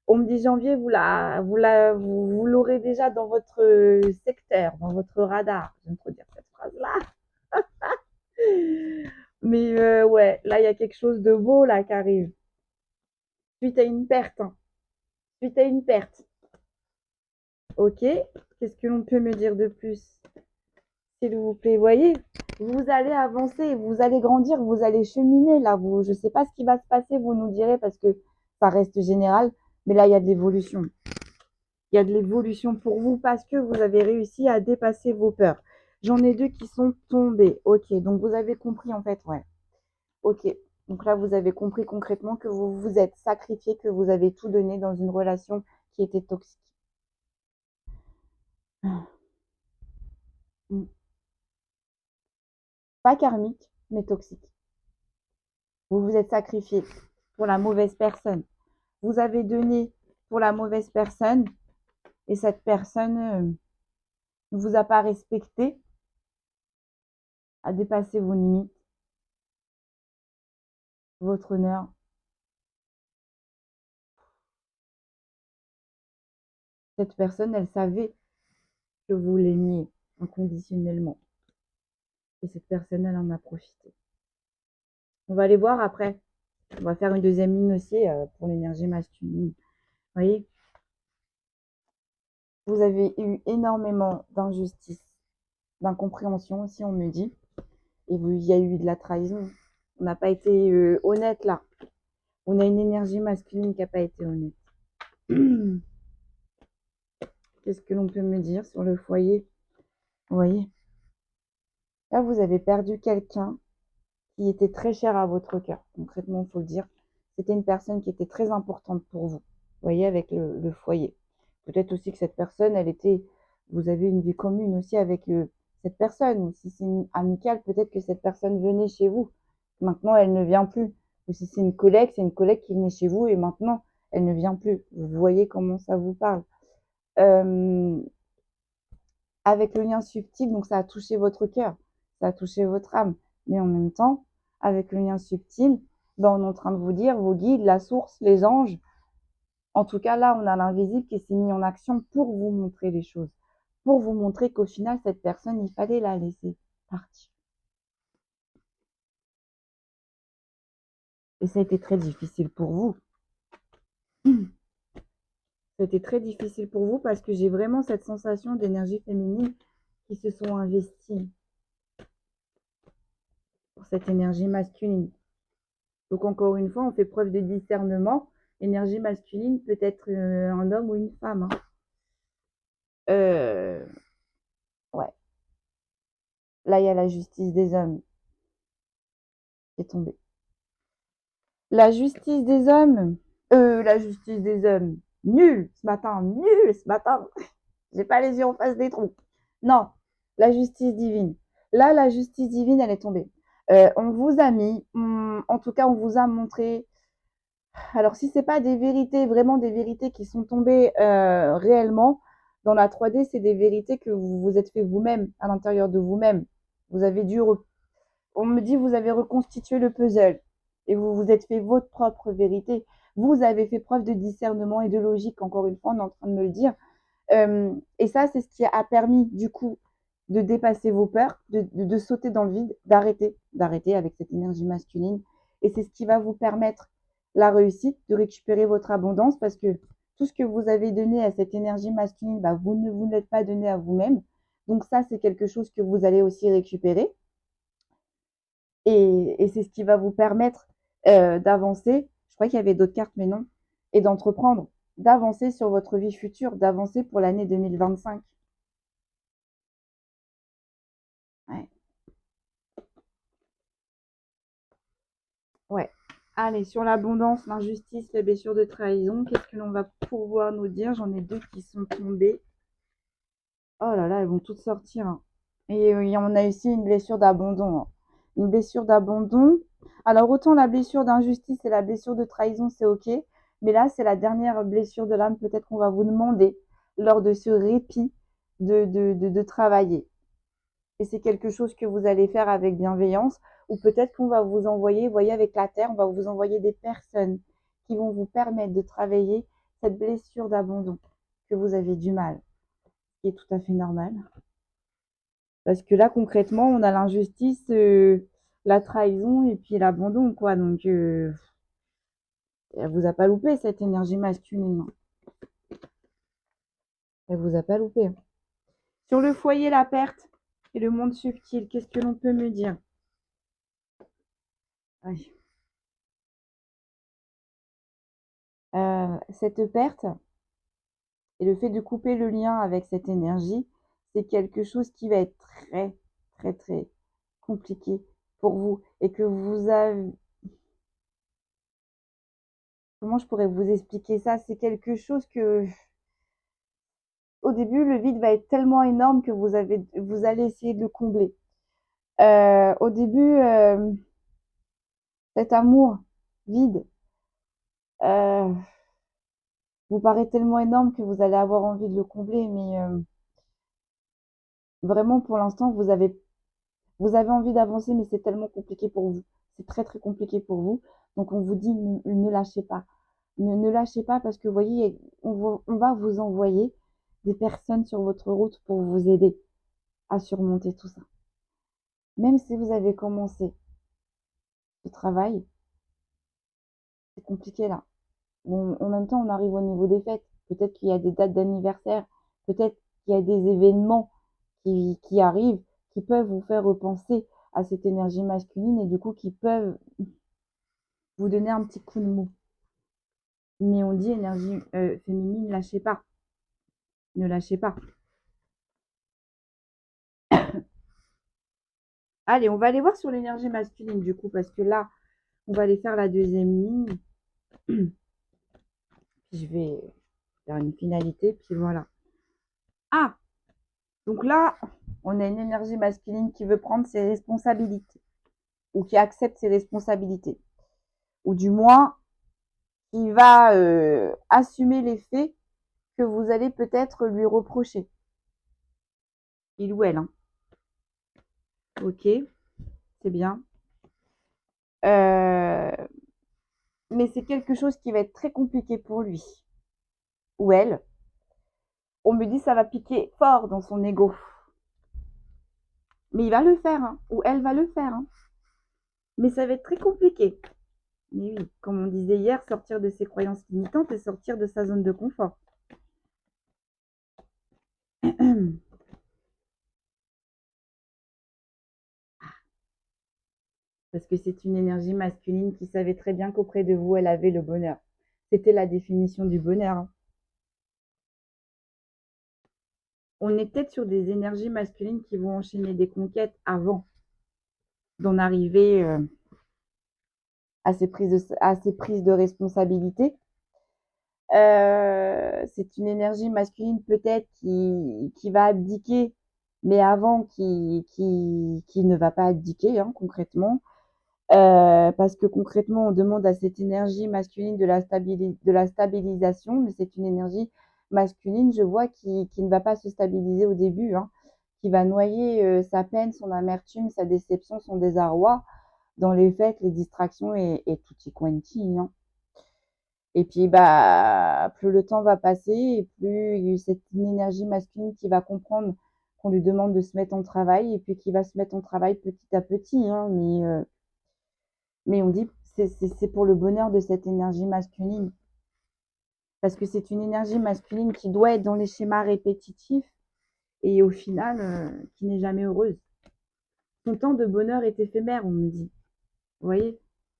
On me dit janvier, vous l'aurez déjà dans votre secteur, dans votre radar. J'aime trop dire cette phrase-là. Mais ouais, là, il y a quelque chose de beau là qui arrive. Suite à une perte. Hein. Suite à une perte. Ok. Qu'est-ce que l'on peut me dire de plus? S'il vous plaît, voyez, vous allez avancer, vous allez grandir, vous allez cheminer là. Je ne sais pas ce qui va se passer, vous nous direz, parce que ça reste général, mais là, il y a de l'évolution. Il y a de l'évolution pour vous parce que vous avez réussi à dépasser vos peurs. J'en ai 2 qui sont tombées. Ok, donc vous avez compris en fait, ouais. Ok, donc là, vous avez compris concrètement que vous vous êtes sacrifié, que vous avez tout donné dans une relation qui était toxique. Pas karmique, mais toxique. Vous vous êtes sacrifié pour la mauvaise personne. Vous avez donné pour la mauvaise personne et cette personne ne vous a pas respecté, a dépassé vos limites, votre honneur. Cette personne, elle savait que vous l'aimiez inconditionnellement. Et cette personne, elle en a profité. On va aller voir après. On va faire une deuxième ligne aussi pour l'énergie masculine. Vous voyez, vous avez eu énormément d'injustice, d'incompréhension aussi, on me dit. Et il y a eu de la trahison. On n'a pas été honnête là. On a une énergie masculine qui n'a pas été honnête. Qu'est-ce que l'on peut me dire sur le foyer? Vous voyez, là, vous avez perdu quelqu'un qui était très cher à votre cœur. Concrètement, il faut le dire. C'était une personne qui était très importante pour vous. Vous voyez, avec le foyer. Peut-être aussi que cette personne, vous avez une vie commune aussi avec cette personne. Ou si c'est une amicale, peut-être que cette personne venait chez vous. Maintenant, elle ne vient plus. Ou si c'est une collègue qui venait chez vous et maintenant, elle ne vient plus. Vous voyez comment ça vous parle. Avec le lien subtil, donc ça a touché votre cœur, ça a touché votre âme. Mais en même temps, avec le lien subtil, ben, on est en train de vous dire, vos guides, la source, les anges, en tout cas là, on a l'invisible qui s'est mis en action pour vous montrer les choses, pour vous montrer qu'au final, cette personne, il fallait la laisser partir. Et ça a été très difficile pour vous. C'était très difficile pour vous parce que j'ai vraiment cette sensation d'énergie féminine qui se sont investies cette énergie masculine. Donc encore une fois, on fait preuve de discernement. Énergie masculine peut être un homme ou une femme. Hein. Ouais. Là, il y a la justice des hommes qui est tombée. La justice des hommes. La justice des hommes. Nul ce matin. Nul ce matin. J'ai pas les yeux en face des trous. Non. La justice divine. Là, la justice divine, elle est tombée. On vous a mis, en tout cas, on vous a montré. Alors, si c'est pas des vérités, vraiment des vérités qui sont tombées réellement dans la 3D, c'est des vérités que vous vous êtes fait vous-même, à l'intérieur de vous-même. Vous avez dû, on me dit, vous avez reconstitué le puzzle et vous vous êtes fait votre propre vérité. Vous avez fait preuve de discernement et de logique, encore une fois, on est en train de me le dire. Et ça, c'est ce qui a permis, du coup, de dépasser vos peurs, de sauter dans le vide, d'arrêter avec cette énergie masculine. Et c'est ce qui va vous permettre la réussite, de récupérer votre abondance, parce que tout ce que vous avez donné à cette énergie masculine, bah, vous ne vous l'êtes pas donné à vous-même. Donc ça, c'est quelque chose que vous allez aussi récupérer. Et c'est ce qui va vous permettre d'avancer. Je crois qu'il y avait d'autres cartes, mais non. Et d'entreprendre, d'avancer sur votre vie future, d'avancer pour l'année 2025. Ouais. Ouais. Allez, sur l'abondance, l'injustice, les blessures de trahison, qu'est-ce que l'on va pouvoir nous dire? J'en ai deux qui sont tombées. Oh là là, elles vont toutes sortir. Hein. Et on a ici une blessure d'abandon. Hein. Une blessure d'abandon. Alors, autant la blessure d'injustice et la blessure de trahison, c'est OK. Mais là, c'est la dernière blessure de l'âme. Peut-être qu'on va vous demander, lors de ce répit, de travailler. Et c'est quelque chose que vous allez faire avec bienveillance. Ou peut-être qu'on va vous envoyer, vous voyez, avec la terre, on va vous envoyer des personnes qui vont vous permettre de travailler cette blessure d'abandon que vous avez du mal, qui est tout à fait normal. Parce que là, concrètement, on a l'injustice, la trahison et puis l'abandon, quoi. Donc, elle vous a pas loupé, cette énergie masculine. Elle vous a pas loupé. Sur le foyer, la perte et le monde subtil, qu'est-ce que l'on peut me dire? Ouais. Cette perte et le fait de couper le lien avec cette énergie, c'est quelque chose qui va être très, très, très compliqué pour vous et que vous avez. Comment je pourrais vous expliquer ça? C'est quelque chose que, au début, le vide va être tellement énorme que vous allez essayer de le combler. Au début, cet amour vide euh, vous paraît tellement énorme que vous allez avoir envie de le combler, mais vraiment pour l'instant, vous avez envie d'avancer, mais c'est tellement compliqué pour vous. C'est très très compliqué pour vous. Donc on vous dit ne lâchez pas. Ne lâchez pas parce que vous voyez, on va vous envoyer des personnes sur votre route pour vous aider à surmonter tout ça. Même si vous avez commencé ce travail, c'est compliqué là. Bon, en même temps, on arrive au niveau des fêtes. Peut-être qu'il y a des dates d'anniversaire, peut-être qu'il y a des événements qui arrivent, qui peuvent vous faire repenser à cette énergie masculine et du coup qui peuvent vous donner un petit coup de mou. Mais on dit énergie féminine, lâchez pas. Ne lâchez pas. Allez, on va aller voir sur l'énergie masculine du coup, parce que là, on va aller faire la deuxième ligne. Je vais faire une finalité, puis voilà. Ah, donc là, on a une énergie masculine qui veut prendre ses responsabilités, ou qui accepte ses responsabilités, ou du moins, qui va assumer les faits que vous allez peut-être lui reprocher. Il ou elle, hein. Ok, c'est bien. Mais c'est quelque chose qui va être très compliqué pour lui, ou elle. On me dit ça va piquer fort dans son ego. Mais il va le faire, hein, ou elle va le faire. Hein. Mais ça va être très compliqué. Mais oui, comme on disait hier, sortir de ses croyances limitantes et sortir de sa zone de confort. Parce que c'est une énergie masculine qui savait très bien qu'auprès de vous, elle avait le bonheur. C'était la définition du bonheur, hein. On est peut-être sur des énergies masculines qui vont enchaîner des conquêtes avant d'en arriver à ces prises de responsabilité. C'est une énergie masculine peut-être qui va abdiquer, mais avant qui ne va pas abdiquer, hein, concrètement. Parce que concrètement, on demande à cette énergie masculine de la stabilisation, mais c'est une énergie masculine, je vois, qui ne va pas se stabiliser au début, hein, qui va noyer sa peine, son amertume, sa déception, son désarroi dans les fêtes, les distractions et tutti quanti, hein. Et puis, bah, plus le temps va passer et plus c'est une énergie masculine qui va comprendre qu'on lui demande de se mettre en travail et puis qui va se mettre en travail petit à petit, hein, mais on dit c'est pour le bonheur de cette énergie masculine. Parce que c'est une énergie masculine qui doit être dans les schémas répétitifs et au final, qui n'est jamais heureuse. Son temps de bonheur est éphémère, on me dit. Vous voyez?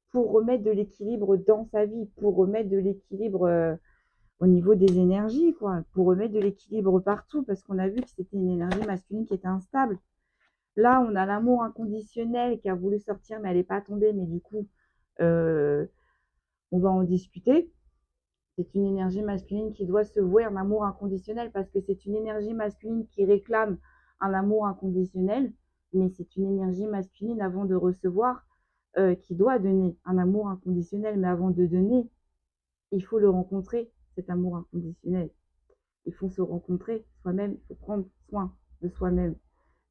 Pour remettre de l'équilibre dans sa vie, pour remettre de l'équilibre au niveau des énergies, quoi, pour remettre de l'équilibre partout, parce qu'on a vu que c'était une énergie masculine qui était instable. Là, on a l'amour inconditionnel qui a voulu sortir, mais elle n'est pas tombée, mais du coup, euh, on va en discuter. C'est une énergie masculine qui doit se vouer un amour inconditionnel parce que c'est une énergie masculine qui réclame un amour inconditionnel, mais c'est une énergie masculine avant de recevoir qui doit donner un amour inconditionnel. Mais avant de donner, il faut le rencontrer, cet amour inconditionnel. Il faut se rencontrer soi-même, il faut prendre soin de soi-même.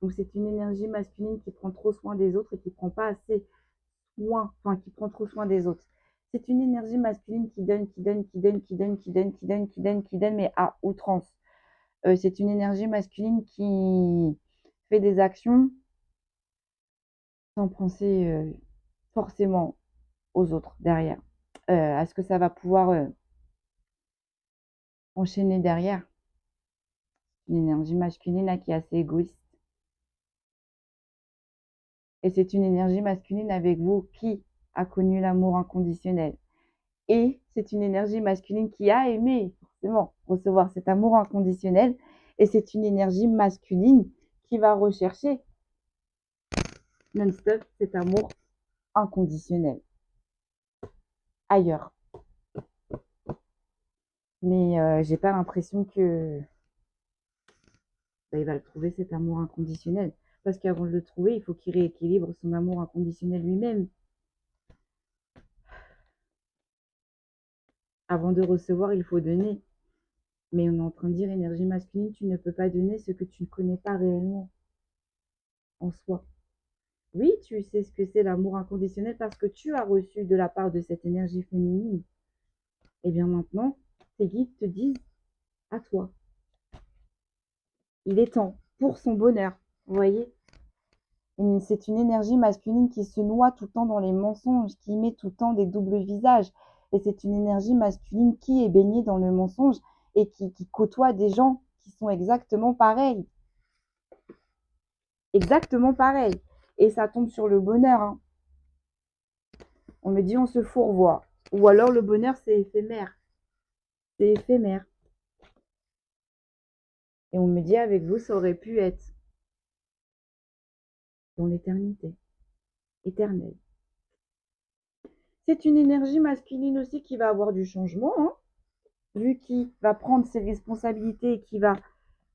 Donc c'est une énergie masculine qui prend trop soin des autres et qui prend pas assez soin, enfin qui prend trop soin des autres. C'est une énergie masculine qui donne, qui donne, qui donne, qui donne, qui donne, qui donne, qui donne, qui donne, mais à outrance. C'est une énergie masculine qui fait des actions sans penser forcément aux autres derrière, à ce que ça va pouvoir enchaîner derrière. Une énergie masculine là qui est assez égoïste. Et c'est une énergie masculine avec vous qui a connu l'amour inconditionnel. Et c'est une énergie masculine qui a aimé forcément recevoir cet amour inconditionnel. Et c'est une énergie masculine qui va rechercher non-stop cet amour inconditionnel ailleurs. Mais j'ai pas l'impression que il va le trouver cet amour inconditionnel. Parce qu'avant de le trouver, il faut qu'il rééquilibre son amour inconditionnel lui-même. Avant de recevoir, il faut donner. Mais on est en train de dire énergie masculine, tu ne peux pas donner ce que tu ne connais pas réellement en soi. Oui, tu sais ce que c'est l'amour inconditionnel parce que tu as reçu de la part de cette énergie féminine. Et bien maintenant, tes guides te disent à toi. Il est temps pour son bonheur. Vous voyez? C'est une énergie masculine qui se noie tout le temps dans les mensonges, qui met tout le temps des doubles visages. Et c'est une énergie masculine qui est baignée dans le mensonge et qui côtoie des gens qui sont exactement pareils. Exactement pareil. Et ça tombe sur le bonheur, hein. On me dit on se fourvoie. Ou alors le bonheur c'est éphémère. C'est éphémère. Et on me dit avec vous ça aurait pu être dans l'éternité. Éternelle. C'est une énergie masculine aussi qui va avoir du changement, hein, vu qu'il va prendre ses responsabilités et qui va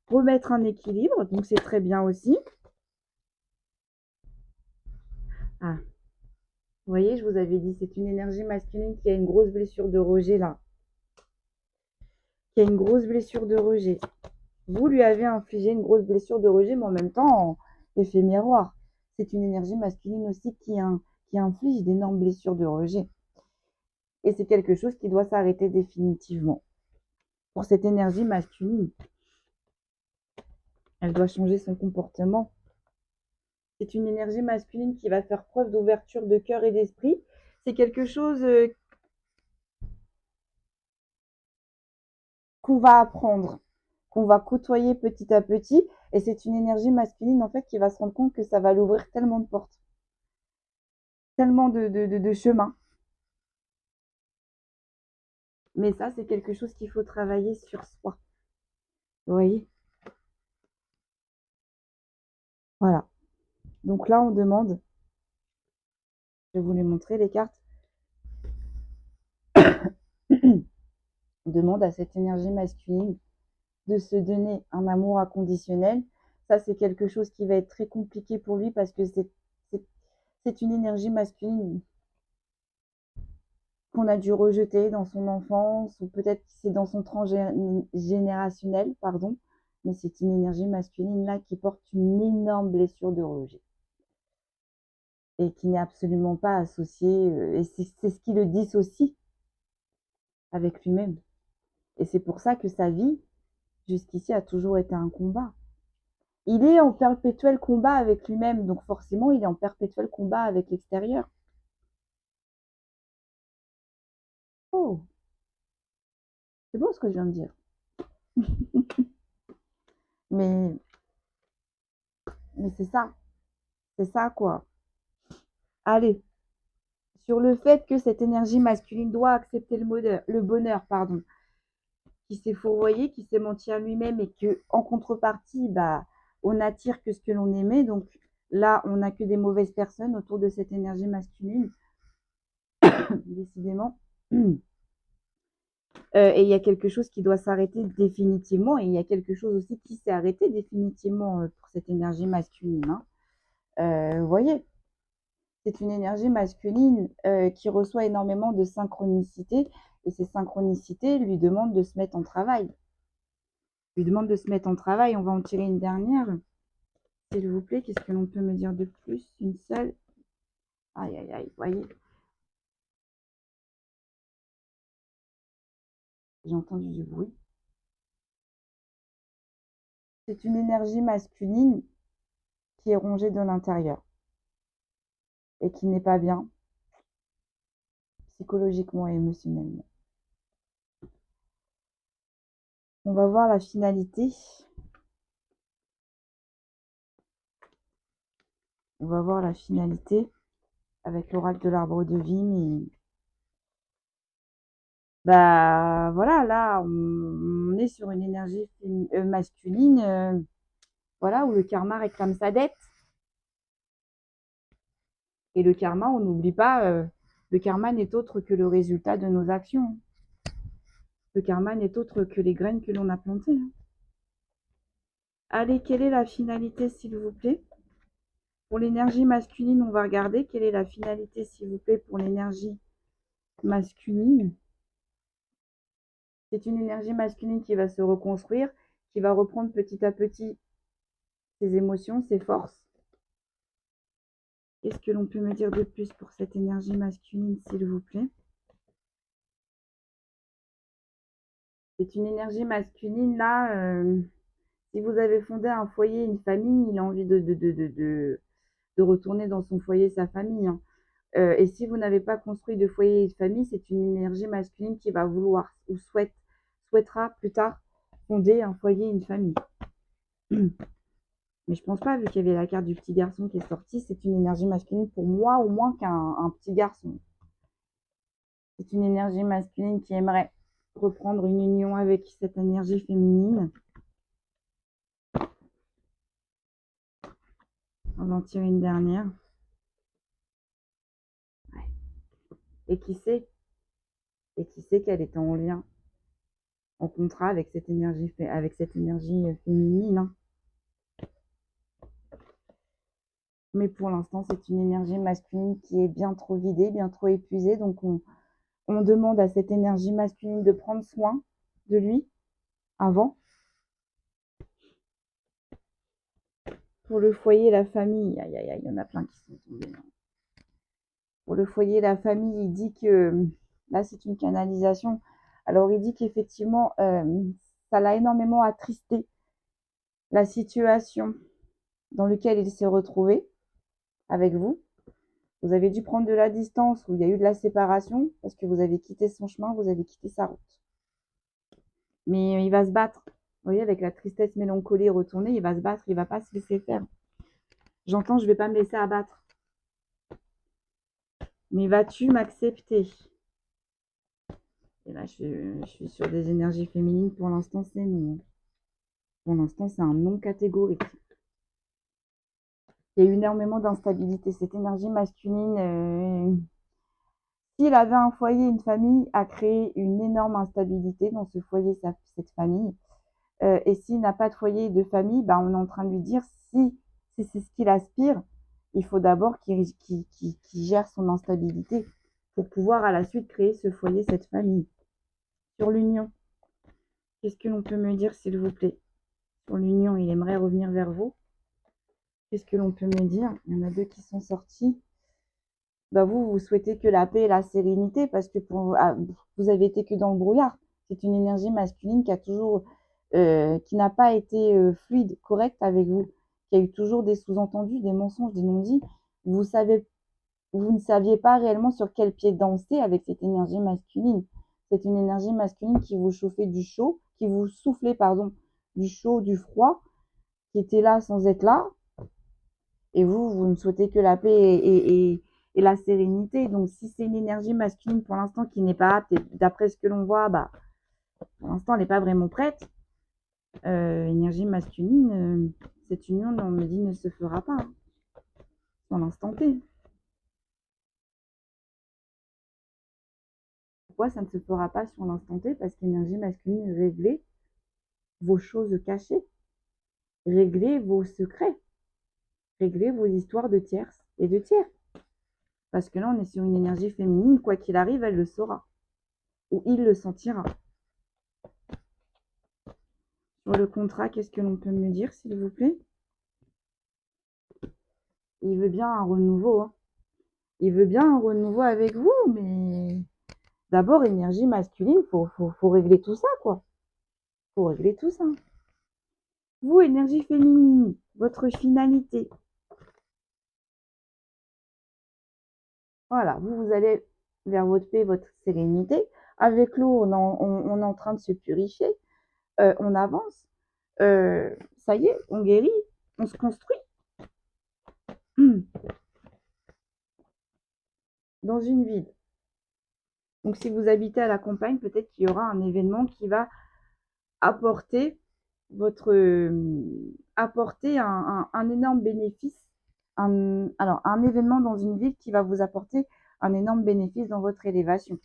remettre un équilibre. Donc c'est très bien aussi. Ah, vous voyez, je vous avais dit, c'est une énergie masculine qui a une grosse blessure de rejet là. Qui a une grosse blessure de rejet. Vous lui avez infligé une grosse blessure de rejet, mais en même temps, effet miroir. C'est une énergie masculine aussi qui inflige d'énormes blessures de rejet. Et c'est quelque chose qui doit s'arrêter définitivement. Pour cette énergie masculine, elle doit changer son comportement. C'est une énergie masculine qui va faire preuve d'ouverture de cœur et d'esprit. C'est quelque chose qu'on va apprendre, qu'on va côtoyer petit à petit. Et c'est une énergie masculine, en fait, qui va se rendre compte que ça va l'ouvrir tellement de portes. tellement de chemin. Mais ça, c'est quelque chose qu'il faut travailler sur soi. Vous voyez? Voilà. Donc là, on demande, je vais vous les montrer, les cartes. On demande à cette énergie masculine de se donner un amour inconditionnel. Ça, c'est quelque chose qui va être très compliqué pour lui parce que c'est une énergie masculine qu'on a dû rejeter dans son enfance, ou peut-être que c'est dans son transgénérationnel, pardon, mais c'est une énergie masculine là qui porte une énorme blessure de rejet et qui n'est absolument pas associée, et c'est ce qui le dissocie avec lui-même. Et c'est pour ça que sa vie, jusqu'ici, a toujours été un combat. Il est en perpétuel combat avec lui-même, donc forcément, il est en perpétuel combat avec l'extérieur. Oh, c'est beau ce que je viens de dire. mais mais c'est ça quoi. Allez, sur le fait que cette énergie masculine doit accepter le bonheur, pardon, qui s'est fourvoyé, qui s'est menti à lui-même et que en contrepartie, bah, on attire que ce que l'on aimait. Donc là, on n'a que des mauvaises personnes autour de cette énergie masculine, décidément. Et il y a quelque chose qui doit s'arrêter définitivement, et il y a quelque chose aussi qui s'est arrêté définitivement pour cette énergie masculine. Hein. Vous voyez, c'est une énergie masculine qui reçoit énormément de synchronicité, et ces synchronicités lui demandent de se mettre en travail. Lui demandent de se mettre en travail. On va en tirer une dernière, s'il vous plaît. Qu'est-ce que l'on peut me dire de plus? Une seule. Aïe, aïe, aïe, vous voyez. J'ai entendu du bruit. C'est une énergie masculine qui est rongée de l'intérieur et qui n'est pas bien psychologiquement et émotionnellement. On va voir la finalité. On va voir la finalité avec l'oracle de l'arbre de vie. Mais bah voilà, là, on est sur une énergie masculine, voilà, où le karma réclame sa dette. Et le karma, on n'oublie pas, le karma n'est autre que le résultat de nos actions. Le karma n'est autre que les graines que l'on a plantées. Allez, quelle est la finalité, s'il vous plaît? Pour l'énergie masculine, on va regarder quelle est la finalité, s'il vous plaît, pour l'énergie masculine. C'est une énergie masculine qui va se reconstruire, qui va reprendre petit à petit ses émotions, ses forces. Qu'est-ce que l'on peut me dire de plus pour cette énergie masculine, s'il vous plaît? C'est une énergie masculine, là, si vous avez fondé un foyer, une famille, il a envie de retourner dans son foyer, sa famille. Hein. Et si vous n'avez pas construit de foyer et de famille, c'est une énergie masculine qui va vouloir ou souhaitera plus tard fonder un foyer et une famille. Mais je pense pas, vu qu'il y avait la carte du petit garçon qui est sortie, c'est une énergie masculine pour moi au moins qu'un petit garçon. C'est une énergie masculine qui aimerait reprendre une union avec cette énergie féminine. On va en tirer une dernière. Ouais. Et qui sait qu'elle est en lien, en contrat avec cette énergie féminine. Hein. Mais pour l'instant, c'est une énergie masculine qui est bien trop vidée, bien trop épuisée. Donc, on demande à cette énergie masculine de prendre soin de lui avant. Pour le foyer, la famille, aïe, aïe, aïe, il y en a plein qui sont tombés. Hein. Pour le foyer, la famille, il dit que, là, c'est une canalisation. Alors, il dit qu'effectivement, ça l'a énormément attristé, la situation dans laquelle il s'est retrouvé avec vous. Vous avez dû prendre de la distance, où il y a eu de la séparation, parce que vous avez quitté son chemin, vous avez quitté sa route. Mais il va se battre. Vous voyez, avec la tristesse, mélancolie retournée, il va se battre, il ne va pas se laisser faire. J'entends, je ne vais pas me laisser abattre. Mais vas-tu m'accepter? Et là, je suis sur des énergies féminines. Pour l'instant, c'est non. Pour l'instant, c'est un non catégorique. Il y a eu énormément d'instabilité. Cette énergie masculine, s'il avait un foyer, une famille, a créé une énorme instabilité dans ce foyer, cette famille. Et s'il n'a pas de foyer et de famille, bah, on est en train de lui dire si c'est ce qu'il aspire, il faut d'abord qu'il gère son instabilité pour pouvoir à la suite créer ce foyer, cette famille. Sur l'union, qu'est-ce que l'on peut me dire, s'il vous plaît? Sur l'union, il aimerait revenir vers vous. Qu'est-ce que l'on peut me dire? Il y en a deux qui sont sortis. Bah vous souhaitez que la paix et la sérénité parce que vous avez été que dans le brouillard. C'est une énergie masculine qui a toujours, qui n'a pas été fluide, correcte avec vous, qui a eu toujours des sous-entendus, des mensonges, des non-dits. Vous savez, vous ne saviez pas réellement sur quel pied danser avec cette énergie masculine. C'est une énergie masculine qui vous chauffait du chaud, qui vous soufflait, pardon, du chaud, du froid, qui était là sans être là. Et vous ne souhaitez que la paix et la sérénité. Donc, si c'est une énergie masculine pour l'instant qui n'est pas apte, et d'après ce que l'on voit, bah, pour l'instant, elle n'est pas vraiment prête. Énergie masculine, cette union, on me dit, ne se fera pas hein, dans l'instant T. Pourquoi ça ne se fera pas sur l'instant T? Parce qu'énergie masculine, réglez vos choses cachées, réglez vos secrets, réglez vos histoires de tierces et de tiers. Parce que là, on est sur une énergie féminine, quoi qu'il arrive, elle le saura. Ou il le sentira. Sur le contrat, qu'est-ce que l'on peut me dire, s'il vous plaît? Il veut bien un renouveau. Hein. Il veut bien un renouveau avec vous, mais d'abord, énergie masculine, faut régler tout ça, quoi. Faut régler tout ça. Vous, énergie féminine, votre finalité. Voilà, vous allez vers votre paix, votre sérénité. Avec l'eau, on est en train de se purifier. On avance. Ça y est, on guérit. On se construit. Dans une ville. Donc, si vous habitez à la campagne, peut-être qu'il y aura un événement qui va apporter apporter un énorme bénéfice. Alors, un événement dans une ville qui va vous apporter un énorme bénéfice dans votre élévation.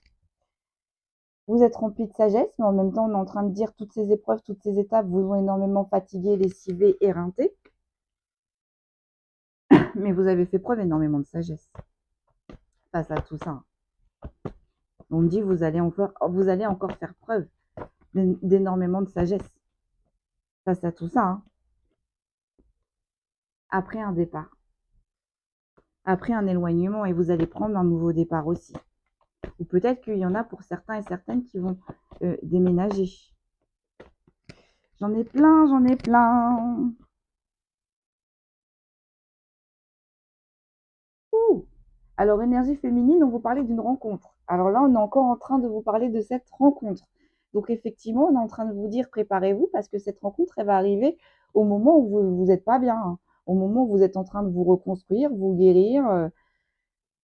Vous êtes rempli de sagesse, mais en même temps, on est en train de dire toutes ces épreuves, toutes ces étapes vous ont énormément fatigué, lessivé, éreinté. Mais vous avez fait preuve énormément de sagesse face à tout ça. On me dit vous allez encore faire preuve d'énormément de sagesse face à tout ça. Hein. Après un départ, après un éloignement, et vous allez prendre un nouveau départ aussi. Ou peut-être qu'il y en a pour certains et certaines qui vont déménager. J'en ai plein, j'en ai plein. Ouh. Alors, énergie féminine, on vous parlait d'une rencontre. Alors là, on est encore en train de vous parler de cette rencontre. Donc, effectivement, on est en train de vous dire, préparez-vous, parce que cette rencontre, elle va arriver au moment où vous n'êtes pas bien, hein. Au moment où vous êtes en train de vous reconstruire, vous guérir,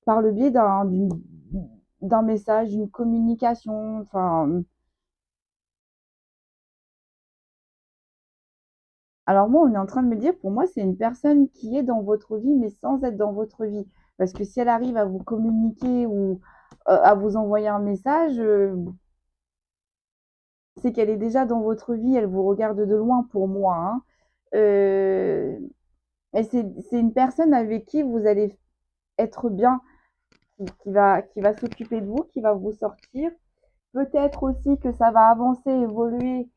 par le biais d'un message, d'une communication, enfin... Alors moi, on est en train de me dire, pour moi, c'est une personne qui est dans votre vie, mais sans être dans votre vie. Parce que si elle arrive à vous communiquer ou à vous envoyer un message, c'est qu'elle est déjà dans votre vie, elle vous regarde de loin pour moi. Hein. Euh, et c'est une personne avec qui vous allez être bien, qui va s'occuper de vous, qui va vous sortir. Peut-être aussi que ça va avancer, évoluer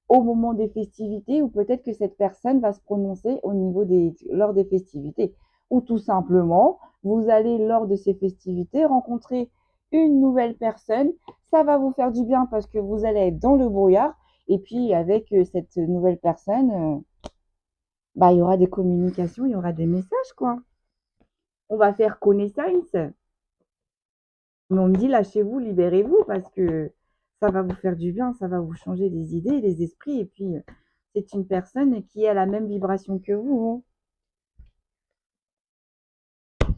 au moment des festivités, ou peut-être que cette personne va se prononcer lors des festivités. Ou tout simplement, vous allez lors de ces festivités rencontrer une nouvelle personne. Ça va vous faire du bien parce que vous allez être dans le brouillard. Et puis avec cette nouvelle personne, bah, il y aura des communications, il y aura des messages, quoi. On va faire connaissance. Mais on me dit, lâchez-vous, libérez-vous, parce que ça va vous faire du bien, ça va vous changer les idées, les esprits. Et puis, c'est une personne qui a la même vibration que vous. Hein.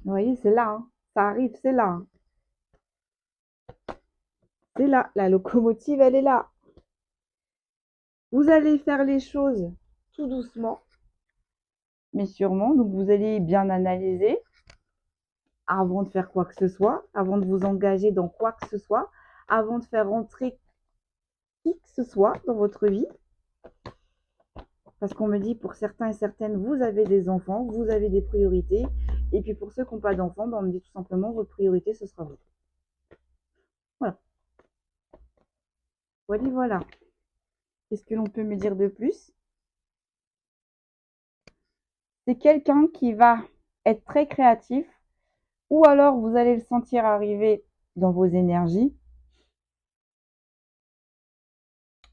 Vous voyez, c'est là. Hein. Ça arrive, c'est là. Hein. C'est là, la locomotive, elle est là. Vous allez faire les choses tout doucement, mais sûrement. Donc, vous allez bien analyser avant de faire quoi que ce soit, avant de vous engager dans quoi que ce soit, avant de faire rentrer qui que ce soit dans votre vie. Parce qu'on me dit, pour certains et certaines, vous avez des enfants, vous avez des priorités. Et puis pour ceux qui n'ont pas d'enfants, ben on me dit tout simplement, votre priorité, ce sera vous. Voilà. Voilà, voilà. Qu'est-ce que l'on peut me dire de plus? C'est quelqu'un qui va être très créatif, ou alors vous allez le sentir arriver dans vos énergies,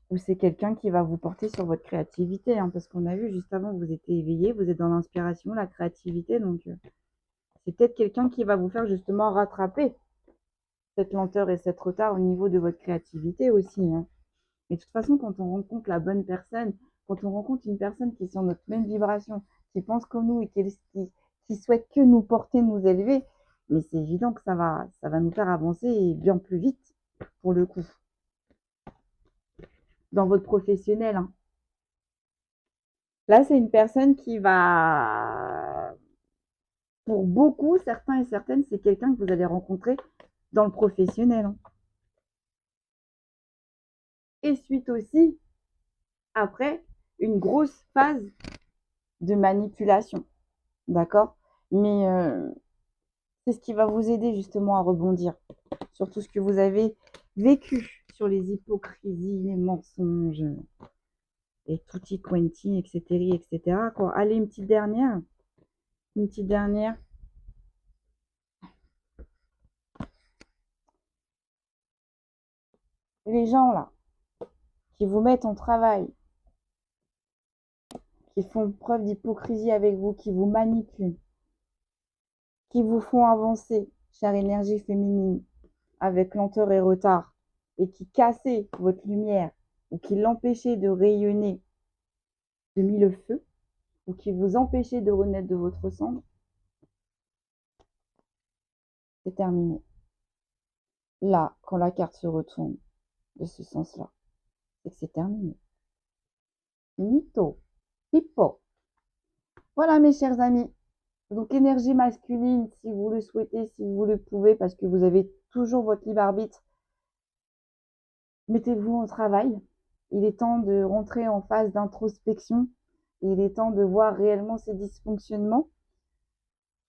ou c'est quelqu'un qui va vous porter sur votre créativité, hein, parce qu'on a vu juste avant, vous étiez éveillé, vous êtes dans l'inspiration, la créativité, donc c'est peut-être quelqu'un qui va vous faire justement rattraper cette lenteur et cette retard au niveau de votre créativité aussi, hein. Mais de toute façon, quand on rencontre la bonne personne, quand on rencontre une personne qui est sur notre même vibration, qui pense comme nous et qui souhaite que nous porter, nous élever, mais c'est évident que ça va nous faire avancer et bien plus vite, pour le coup, dans votre professionnel, hein. Là, c'est une personne qui va, pour beaucoup, certains et certaines, c'est quelqu'un que vous allez rencontrer dans le professionnel, hein. Et suite aussi, après, une grosse phase de manipulation, d'accord? Mais c'est ce qui va vous aider justement à rebondir sur tout ce que vous avez vécu, sur les hypocrisies, les mensonges, et tutti quanti, etc., etc., quoi. Allez, une petite dernière. Une petite dernière. Les gens là, qui vous mettent en travail, qui font preuve d'hypocrisie avec vous, qui vous manipulent, qui vous font avancer, chère énergie féminine, avec lenteur et retard, et qui cassaient votre lumière, ou qui l'empêchaient de rayonner de mille feux, ou qui vous empêchaient de renaître de votre cendre, c'est terminé. Là, quand la carte se retourne de ce sens-là, c'est que c'est terminé. Finito. Pippo. Voilà, mes chers amis. Donc, énergie masculine, si vous le souhaitez, si vous le pouvez, parce que vous avez toujours votre libre arbitre, mettez-vous en travail. Il est temps de rentrer en phase d'introspection. Il est temps de voir réellement ces dysfonctionnements.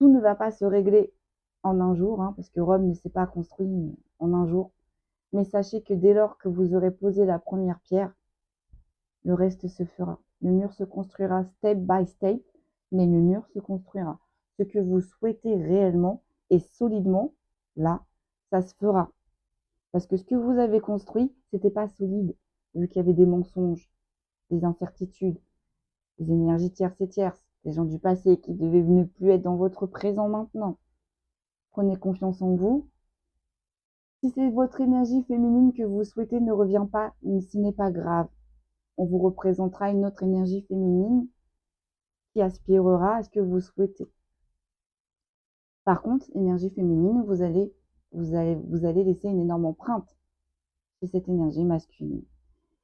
Tout ne va pas se régler en un jour, hein, parce que Rome ne s'est pas construit en un jour. Mais sachez que dès lors que vous aurez posé la première pierre, le reste se fera. Le mur se construira step by step, mais le mur se construira. Ce que vous souhaitez réellement et solidement, là, ça se fera. Parce que ce que vous avez construit, c'était pas solide, vu qu'il y avait des mensonges, des incertitudes, des énergies tierces et tierces, des gens du passé qui devaient ne plus être dans votre présent maintenant. Prenez confiance en vous. Si c'est votre énergie féminine que vous souhaitez ne revient pas, ce n'est pas grave. On vous représentera une autre énergie féminine qui aspirera à ce que vous souhaitez. Par contre, énergie féminine, vous allez laisser une énorme empreinte chez cette énergie masculine.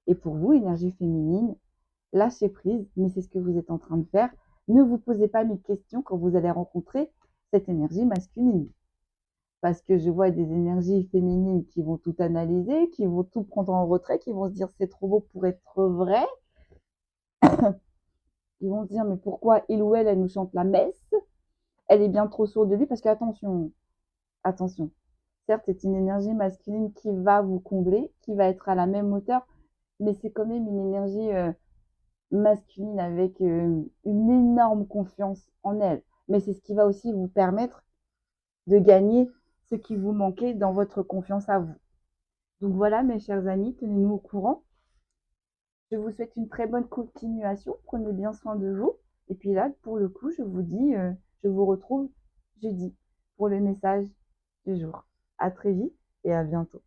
Et pour vous, énergie féminine, lâchez prise, mais c'est ce que vous êtes en train de faire. Ne vous posez pas mille questions quand vous allez rencontrer cette énergie masculine. Parce que je vois des énergies féminines qui vont tout analyser, qui vont tout prendre en retrait, qui vont se dire c'est trop beau pour être vrai. Ils vont se dire mais pourquoi il ou elle nous chante la messe? Elle est bien trop sourde de lui parce que attention, attention. Certes, c'est une énergie masculine qui va vous combler, qui va être à la même hauteur, mais c'est quand même une énergie masculine avec une énorme confiance en elle. Mais c'est ce qui va aussi vous permettre de gagner ce qui vous manquait dans votre confiance à vous. Donc voilà, mes chers amis, tenez-nous au courant. Je vous souhaite une très bonne continuation. Prenez bien soin de vous. Et puis là, pour le coup, je vous dis, je vous retrouve jeudi pour le message du jour. À très vite et à bientôt.